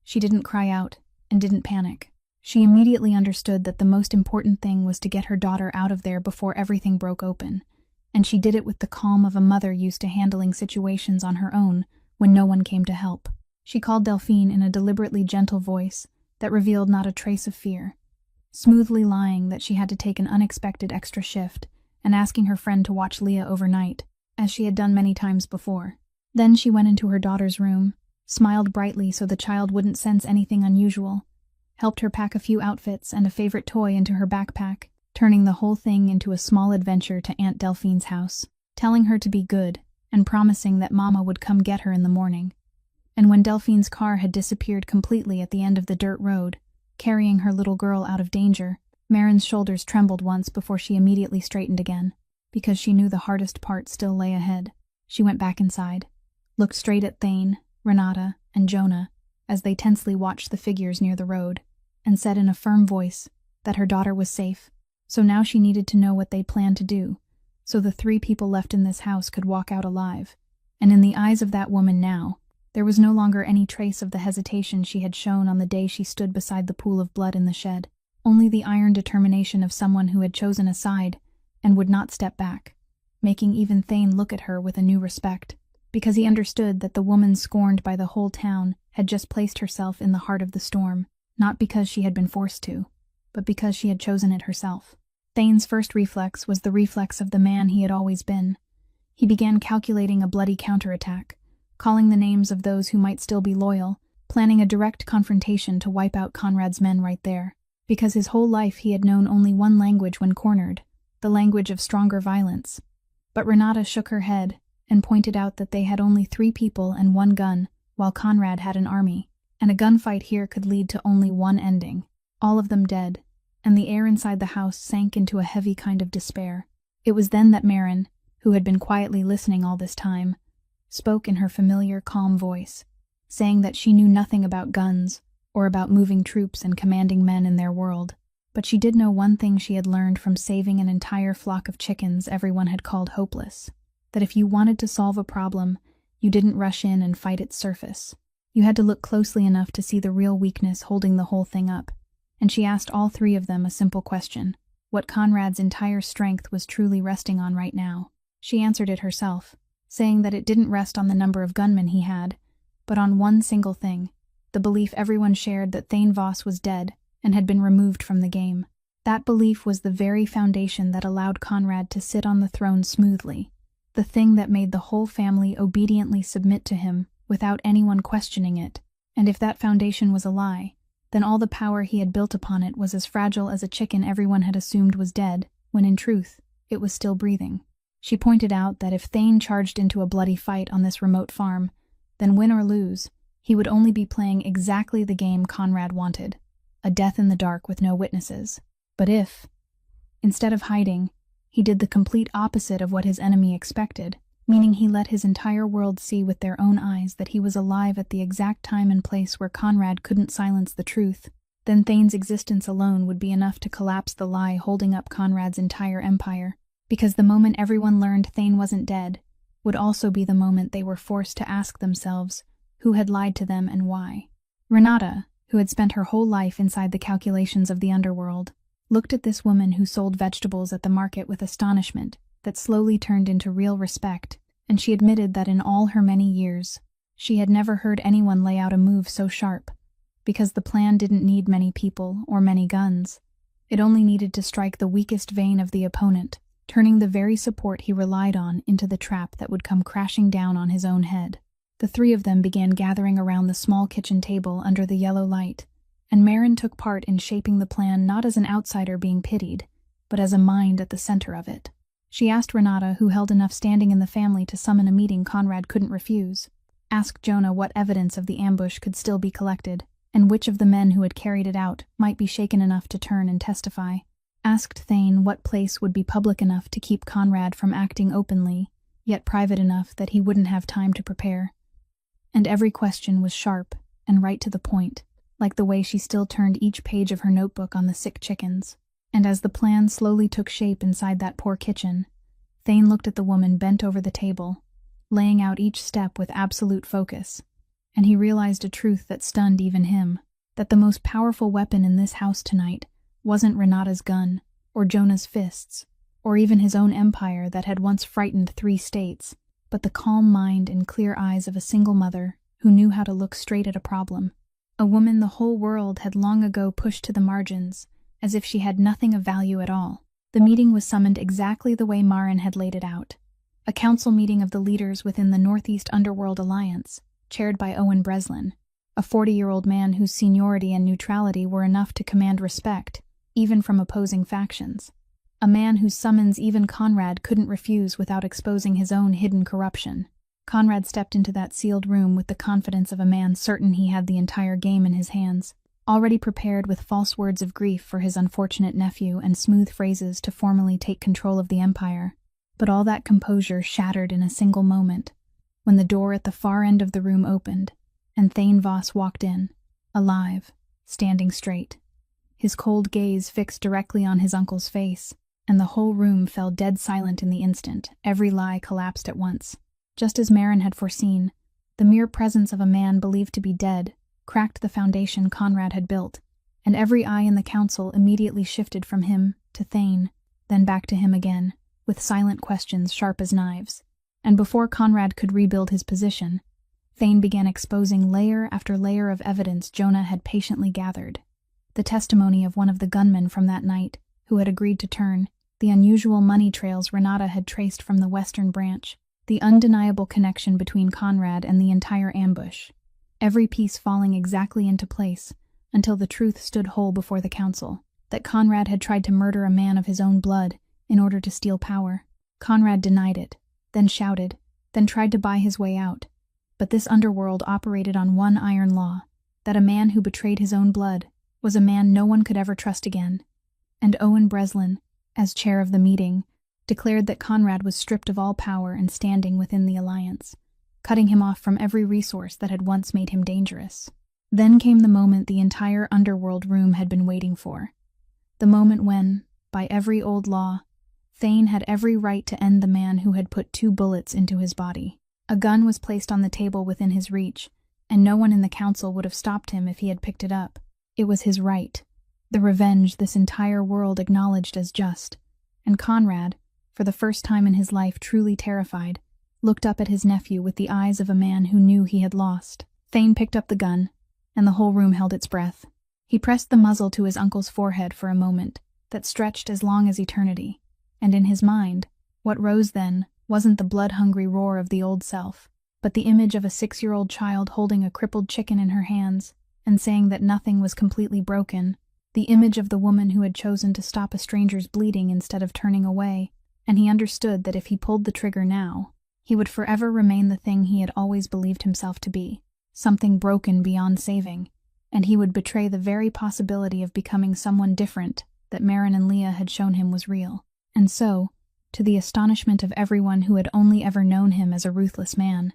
She didn't cry out and didn't panic. She immediately understood that the most important thing was to get her daughter out of there before everything broke open, and she did it with the calm of a mother used to handling situations on her own when no one came to help. She called Delphine in a deliberately gentle voice that revealed not a trace of fear, smoothly lying that she had to take an unexpected extra shift and asking her friend to watch Leah overnight, as she had done many times before. Then she went into her daughter's room, smiled brightly so the child wouldn't sense anything unusual, helped her pack a few outfits and a favorite toy into her backpack, turning the whole thing into a small adventure to Aunt Delphine's house, telling her to be good and promising that Mama would come get her in the morning. And when Delphine's car had disappeared completely at the end of the dirt road, carrying her little girl out of danger, Maren's shoulders trembled once before she immediately straightened again, because she knew the hardest part still lay ahead. She went back inside, looked straight at Thane, Renata, and Jonah as they tensely watched the figures near the road, and said in a firm voice that her daughter was safe, so now she needed to know what they planned to do, so the 3 people left in this house could walk out alive. And in the eyes of that woman now, there was no longer any trace of the hesitation she had shown on the day she stood beside the pool of blood in the shed, only the iron determination of someone who had chosen a side and would not step back, making even Thane look at her with a new respect, because he understood that the woman scorned by the whole town had just placed herself in the heart of the storm, not because she had been forced to, but because she had chosen it herself. Thane's first reflex was the reflex of the man he had always been. He began calculating a bloody counterattack, calling the names of those who might still be loyal, planning a direct confrontation to wipe out Conrad's men right there, because his whole life he had known only one language when cornered, the language of stronger violence. But Renata shook her head and pointed out that they had only 3 people and 1 gun, while Conrad had an army, and a gunfight here could lead to only one ending, all of them dead, and the air inside the house sank into a heavy kind of despair. It was then that Maren, who had been quietly listening all this time, spoke in her familiar, calm voice, saying that she knew nothing about guns or about moving troops and commanding men in their world, but she did know one thing she had learned from saving an entire flock of chickens everyone had called hopeless, that if you wanted to solve a problem, you didn't rush in and fight its surface. You had to look closely enough to see the real weakness holding the whole thing up, and she asked all three of them a simple question: what Conrad's entire strength was truly resting on right now. She answered it herself, saying that it didn't rest on the number of gunmen he had, but on one single thing: the belief everyone shared that Thane Voss was dead and had been removed from the game. That belief was the very foundation that allowed Conrad to sit on the throne smoothly, the thing that made the whole family obediently submit to him without anyone questioning it. And if that foundation was a lie, then all the power he had built upon it was as fragile as a chicken everyone had assumed was dead, when in truth, it was still breathing. She pointed out that if Thane charged into a bloody fight on this remote farm, then win or lose, he would only be playing exactly the game Conrad wanted: a death in the dark with no witnesses. But if, instead of hiding, he did the complete opposite of what his enemy expected, meaning he let his entire world see with their own eyes that he was alive at the exact time and place where Conrad couldn't silence the truth, then Thane's existence alone would be enough to collapse the lie holding up Conrad's entire empire, because the moment everyone learned Thane wasn't dead would also be the moment they were forced to ask themselves who had lied to them and why. Renata, who had spent her whole life inside the calculations of the underworld, looked at this woman who sold vegetables at the market with astonishment that slowly turned into real respect, and she admitted that in all her many years, she had never heard anyone lay out a move so sharp, because the plan didn't need many people or many guns. It only needed to strike the weakest vein of the opponent, turning the very support he relied on into the trap that would come crashing down on his own head. The three of them began gathering around the small kitchen table under the yellow light, and Marin took part in shaping the plan not as an outsider being pitied, but as a mind at the center of it. She asked Renata, who held enough standing in the family to summon a meeting Conrad couldn't refuse, asked Jonah what evidence of the ambush could still be collected, and which of the men who had carried it out might be shaken enough to turn and testify, asked Thane what place would be public enough to keep Conrad from acting openly, yet private enough that he wouldn't have time to prepare. And every question was sharp and right to the point, like the way she still turned each page of her notebook on the sick chickens. And as the plan slowly took shape inside that poor kitchen, Thane looked at the woman bent over the table, laying out each step with absolute focus, and he realized a truth that stunned even him, that the most powerful weapon in this house tonight wasn't Renata's gun, or Jonah's fists, or even his own empire that had once frightened 3 states, but the calm mind and clear eyes of a single mother who knew how to look straight at a problem. A woman the whole world had long ago pushed to the margins, as if she had nothing of value at all. The meeting was summoned exactly the way Marin had laid it out. A council meeting of the leaders within the Northeast Underworld Alliance, chaired by Owen Breslin, a 40-year-old man whose seniority and neutrality were enough to command respect, even from opposing factions. A man whose summons even Conrad couldn't refuse without exposing his own hidden corruption. Conrad stepped into that sealed room with the confidence of a man certain he had the entire game in his hands, already prepared with false words of grief for his unfortunate nephew and smooth phrases to formally take control of the empire. But all that composure shattered in a single moment, when the door at the far end of the room opened, and Thane Voss walked in, alive, standing straight, his cold gaze fixed directly on his uncle's face, and the whole room fell dead silent in the instant. Every lie collapsed at once. Just as Marin had foreseen, the mere presence of a man believed to be dead cracked the foundation Conrad had built, and every eye in the council immediately shifted from him to Thane, then back to him again, with silent questions sharp as knives. And before Conrad could rebuild his position, Thane began exposing layer after layer of evidence Jonah had patiently gathered. The testimony of one of the gunmen from that night, who had agreed to turn, the unusual money trails Renata had traced from the western branch, the undeniable connection between Conrad and the entire ambush, every piece falling exactly into place until the truth stood whole before the council, that Conrad had tried to murder a man of his own blood in order to steal power. Conrad denied it, then shouted, then tried to buy his way out. But this underworld operated on one iron law, that a man who betrayed his own blood was a man no one could ever trust again. And Owen Breslin, as chair of the meeting, declared that Conrad was stripped of all power and standing within the alliance, cutting him off from every resource that had once made him dangerous. Then came the moment the entire underworld room had been waiting for. The moment when, by every old law, Thane had every right to end the man who had put 2 bullets into his body. A gun was placed on the table within his reach, and no one in the council would have stopped him if he had picked it up. It was his right, the revenge this entire world acknowledged as just, and Conrad, for the first time in his life truly terrified, looked up at his nephew with the eyes of a man who knew he had lost. Thane picked up the gun, and the whole room held its breath. He pressed the muzzle to his uncle's forehead for a moment that stretched as long as eternity, and in his mind, what rose then wasn't the blood-hungry roar of the old self, but the image of a 6-year-old child holding a crippled chicken in her hands and saying that nothing was completely broken, the image of the woman who had chosen to stop a stranger's bleeding instead of turning away, and he understood that if he pulled the trigger now, he would forever remain the thing he had always believed himself to be, something broken beyond saving, and he would betray the very possibility of becoming someone different that Maren and Leah had shown him was real. And so, to the astonishment of everyone who had only ever known him as a ruthless man,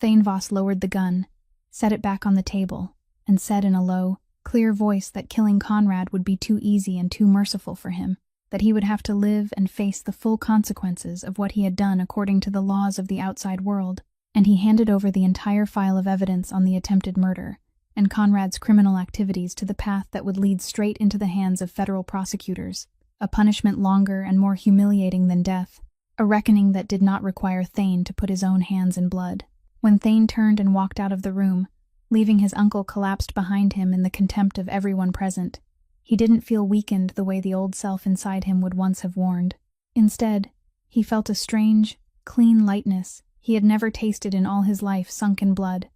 Thane Voss lowered the gun, set it back on the table, and said in a low, clear voice that killing Conrad would be too easy and too merciful for him, that he would have to live and face the full consequences of what he had done according to the laws of the outside world, and he handed over the entire file of evidence on the attempted murder and Conrad's criminal activities to the path that would lead straight into the hands of federal prosecutors, a punishment longer and more humiliating than death, a reckoning that did not require Thane to put his own hands in blood. When Thane turned and walked out of the room, leaving his uncle collapsed behind him in the contempt of everyone present, he didn't feel weakened the way the old self inside him would once have warned. Instead, he felt a strange, clean lightness he had never tasted in all his life sunk in blood.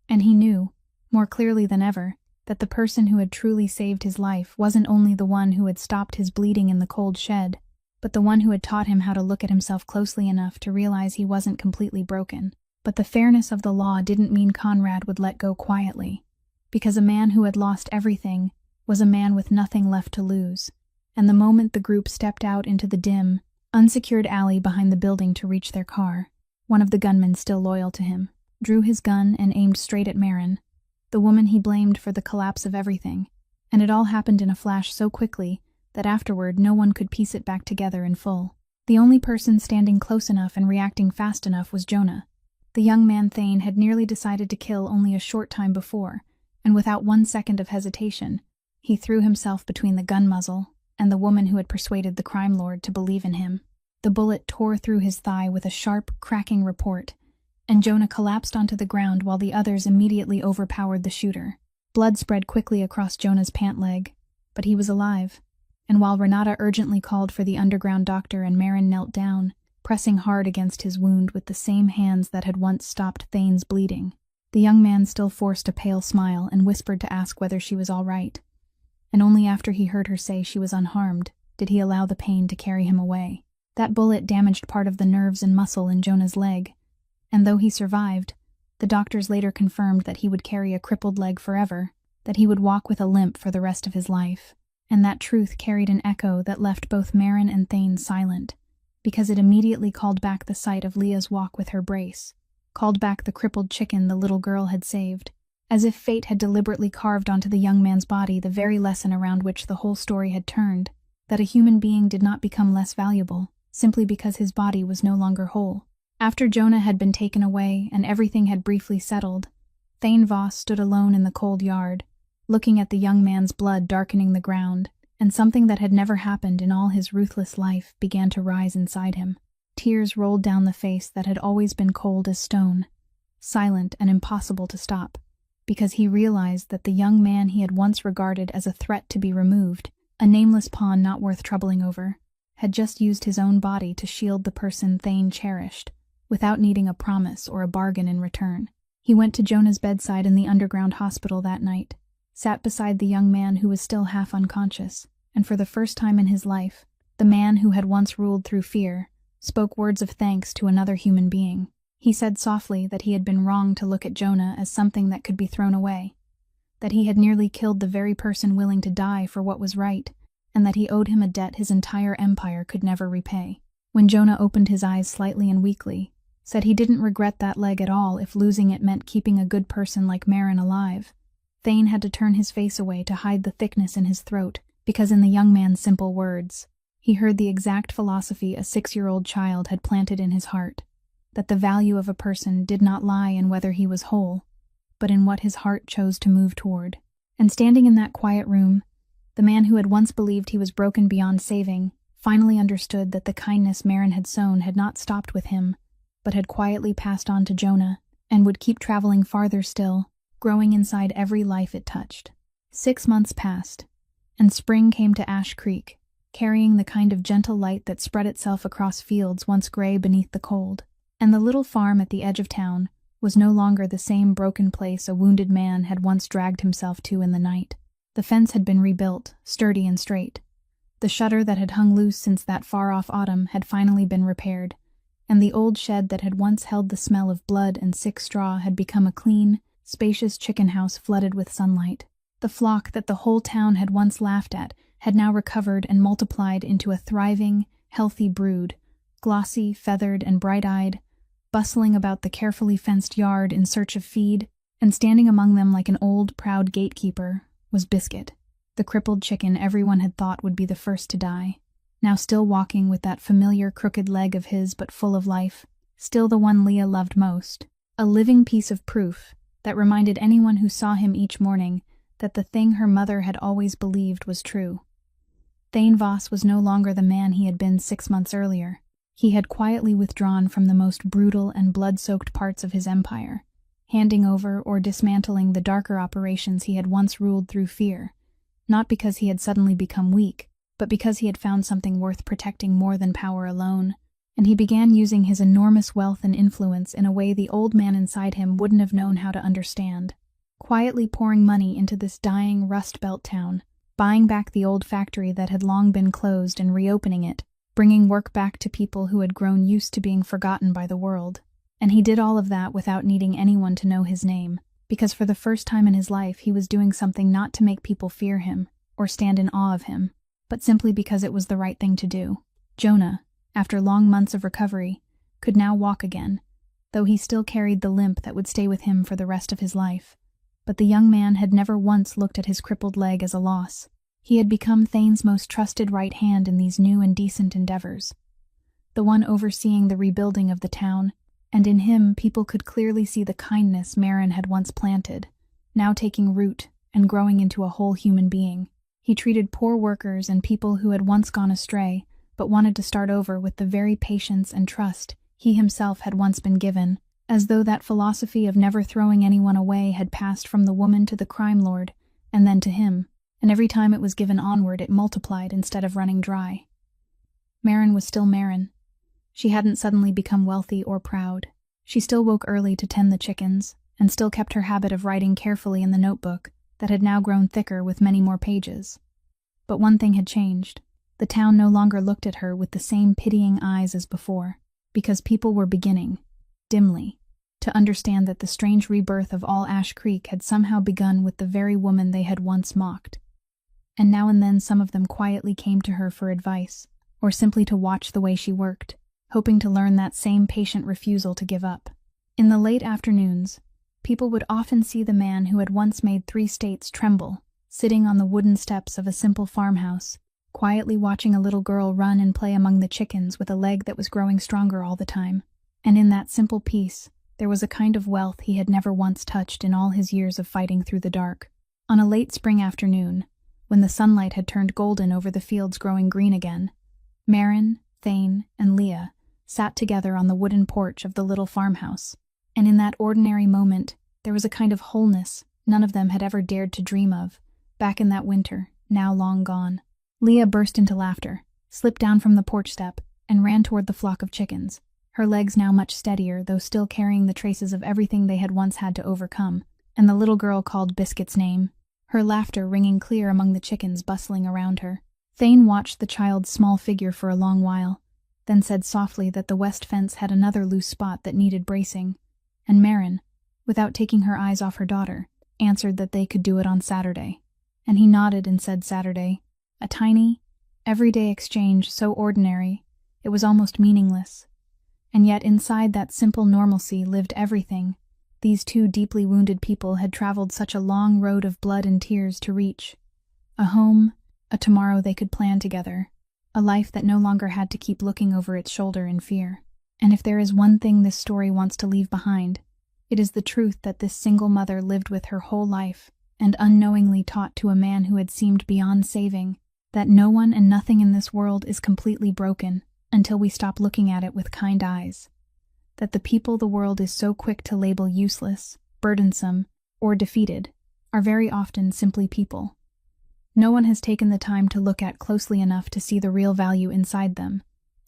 And he knew, more clearly than ever, that the person who had truly saved his life wasn't only the one who had stopped his bleeding in the cold shed, but the one who had taught him how to look at himself closely enough to realize he wasn't completely broken. But the fairness of the law didn't mean Conrad would let go quietly, because a man who had lost everything was a man with nothing left to lose, and the moment the group stepped out into the dim, unsecured alley behind the building to reach their car, one of the gunmen still loyal to him drew his gun and aimed straight at Maren, the woman he blamed for the collapse of everything, and it all happened in a flash so quickly that afterward no one could piece it back together in full. The only person standing close enough and reacting fast enough was Jonah. The young man Thane had nearly decided to kill only a short time before, and without 1 second of hesitation, he threw himself between the gun muzzle and the woman who had persuaded the crime lord to believe in him. The bullet tore through his thigh with a sharp, cracking report, and Jonah collapsed onto the ground while the others immediately overpowered the shooter. Blood spread quickly across Jonah's pant leg, but he was alive, and while Renata urgently called for the underground doctor and Maren knelt down, pressing hard against his wound with the same hands that had once stopped Thane's bleeding, the young man still forced a pale smile and whispered to ask whether she was all right, and only after he heard her say she was unharmed did he allow the pain to carry him away. That bullet damaged part of the nerves and muscle in Jonah's leg, and though he survived, the doctors later confirmed that he would carry a crippled leg forever, that he would walk with a limp for the rest of his life. And that truth carried an echo that left both Maren and Thane silent, because it immediately called back the sight of Leah's walk with her brace, called back the crippled chicken the little girl had saved, as if fate had deliberately carved onto the young man's body the very lesson around which the whole story had turned, that a human being did not become less valuable, simply because his body was no longer whole. After Jonah had been taken away and everything had briefly settled, Thane Voss stood alone in the cold yard, looking at the young man's blood darkening the ground, and something that had never happened in all his ruthless life began to rise inside him. Tears rolled down the face that had always been cold as stone, silent and impossible to stop, because he realized that the young man he had once regarded as a threat to be removed, a nameless pawn not worth troubling over, had just used his own body to shield the person Thane cherished, without needing a promise or a bargain in return. He went to Jonah's bedside in the underground hospital that night, sat beside the young man who was still half unconscious, and for the first time in his life, the man who had once ruled through fear spoke words of thanks to another human being. He said softly that he had been wrong to look at Jonah as something that could be thrown away, that he had nearly killed the very person willing to die for what was right, and that he owed him a debt his entire empire could never repay. When Jonah opened his eyes slightly and weakly, said he didn't regret that leg at all if losing it meant keeping a good person like Maren alive, Thane had to turn his face away to hide the thickness in his throat, because in the young man's simple words, he heard the exact philosophy a 6-year-old child had planted in his heart, that the value of a person did not lie in whether he was whole, but in what his heart chose to move toward. And standing in that quiet room, The man who had once believed he was broken beyond saving finally understood that the kindness Maren had sown had not stopped with him, but had quietly passed on to Jonah, and would keep traveling farther still, growing inside every life it touched. 6 months passed, and spring came to Ash Creek, carrying the kind of gentle light that spread itself across fields once gray beneath the cold. And the little farm at the edge of town was no longer the same broken place a wounded man had once dragged himself to in the night. The fence had been rebuilt, sturdy and straight. The shutter that had hung loose since that far-off autumn had finally been repaired, and the old shed that had once held the smell of blood and sick straw had become a clean, spacious chicken house flooded with sunlight. The flock that the whole town had once laughed at had now recovered and multiplied into a thriving, healthy brood, glossy, feathered, and bright-eyed, bustling about the carefully fenced yard in search of feed, and standing among them like an old, proud gatekeeper was Biscuit, the crippled chicken everyone had thought would be the first to die, now still walking with that familiar crooked leg of his but full of life, still the one Leah loved most, a living piece of proof that reminded anyone who saw him each morning that the thing her mother had always believed was true. Thane Voss was no longer the man he had been 6 months earlier. He had quietly withdrawn from the most brutal and blood-soaked parts of his empire, handing over or dismantling the darker operations he had once ruled through fear, not because he had suddenly become weak, but because he had found something worth protecting more than power alone, and he began using his enormous wealth and influence in a way the old man inside him wouldn't have known how to understand. Quietly pouring money into this dying Rust Belt town, buying back the old factory that had long been closed and reopening it, bringing work back to people who had grown used to being forgotten by the world. And he did all of that without needing anyone to know his name, because for the first time in his life he was doing something not to make people fear him or stand in awe of him, but simply because it was the right thing to do. Jonah, after long months of recovery, could now walk again, though he still carried the limp that would stay with him for the rest of his life. But the young man had never once looked at his crippled leg as a loss. He had become Thane's most trusted right hand in these new and decent endeavors, the one overseeing the rebuilding of the town, and in him people could clearly see the kindness Maren had once planted, now taking root and growing into a whole human being. He treated poor workers and people who had once gone astray, but wanted to start over with the very patience and trust he himself had once been given, as though that philosophy of never throwing anyone away had passed from the woman to the crime lord, and then to him, and every time it was given onward it multiplied instead of running dry. Maren was still Maren. She hadn't suddenly become wealthy or proud. She still woke early to tend the chickens, and still kept her habit of writing carefully in the notebook that had now grown thicker with many more pages. But one thing had changed. The town no longer looked at her with the same pitying eyes as before, because people were beginning, dimly, to understand that the strange rebirth of all Ash Creek had somehow begun with the very woman they had once mocked. And now and then some of them quietly came to her for advice, or simply to watch the way she worked, hoping to learn that same patient refusal to give up. In the late afternoons, people would often see the man who had once made 3 states tremble, sitting on the wooden steps of a simple farmhouse, quietly watching a little girl run and play among the chickens with a leg that was growing stronger all the time. And in that simple peace, there was a kind of wealth he had never once touched in all his years of fighting through the dark. On a late spring afternoon, when the sunlight had turned golden over the fields growing green again, Maren, Thane, and Leah sat together on the wooden porch of the little farmhouse, and in that ordinary moment there was a kind of wholeness none of them had ever dared to dream of, back in that winter, now long gone. Leah burst into laughter, slipped down from the porch step, and ran toward the flock of chickens, her legs now much steadier, though still carrying the traces of everything they had once had to overcome, and the little girl called Biscuit's name, her laughter ringing clear among the chickens bustling around her. Thane watched the child's small figure for a long while, then said softly that the west fence had another loose spot that needed bracing, and Maren, without taking her eyes off her daughter, answered that they could do it on Saturday. And he nodded and said Saturday, a tiny, everyday exchange so ordinary it was almost meaningless. And yet inside that simple normalcy lived everything these 2 deeply wounded people had traveled such a long road of blood and tears to reach. A home, a tomorrow they could plan together, a life that no longer had to keep looking over its shoulder in fear. And if there is one thing this story wants to leave behind, it is the truth that this single mother lived with her whole life, and unknowingly taught to a man who had seemed beyond saving that no one and nothing in this world is completely broken until we stop looking at it with kind eyes, that the people the world is so quick to label useless, burdensome, or defeated are very often simply people. No one has taken the time to look at closely enough to see the real value inside them,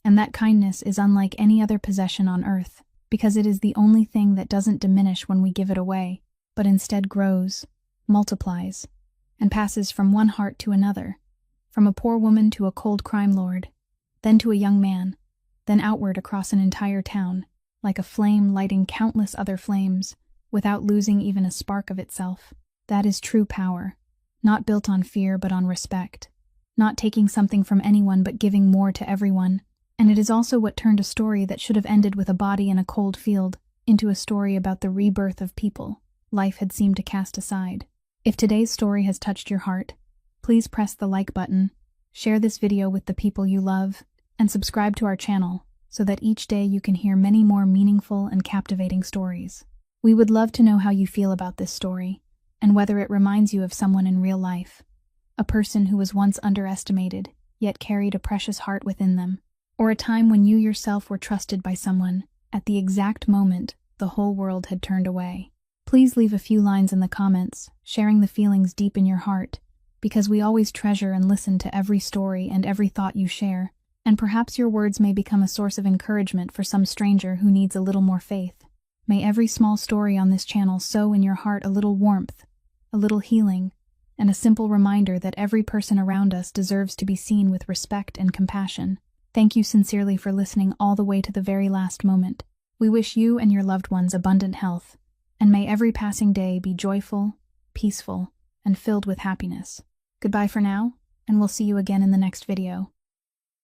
and that kindness is unlike any other possession on earth, because it is the only thing that doesn't diminish when we give it away, but instead grows, multiplies, and passes from one heart to another, from a poor woman to a cold crime lord, then to a young man, then outward across an entire town, like a flame lighting countless other flames, without losing even a spark of itself. That is true power, not built on fear but on respect, not taking something from anyone but giving more to everyone, and it is also what turned a story that should have ended with a body in a cold field into a story about the rebirth of people life had seemed to cast aside. If today's story has touched your heart, please press the like button, share this video with the people you love, and subscribe to our channel so that each day you can hear many more meaningful and captivating stories. We would love to know how you feel about this story, and whether it reminds you of someone in real life, a person who was once underestimated, yet carried a precious heart within them, or a time when you yourself were trusted by someone, at the exact moment the whole world had turned away. Please leave a few lines in the comments, sharing the feelings deep in your heart, because we always treasure and listen to every story and every thought you share, and perhaps your words may become a source of encouragement for some stranger who needs a little more faith. May every small story on this channel sow in your heart a little warmth, a little healing, and a simple reminder that every person around us deserves to be seen with respect and compassion. Thank you sincerely for listening all the way to the very last moment. We wish you and your loved ones abundant health, and may every passing day be joyful, peaceful, and filled with happiness. Goodbye for now, and we'll see you again in the next video.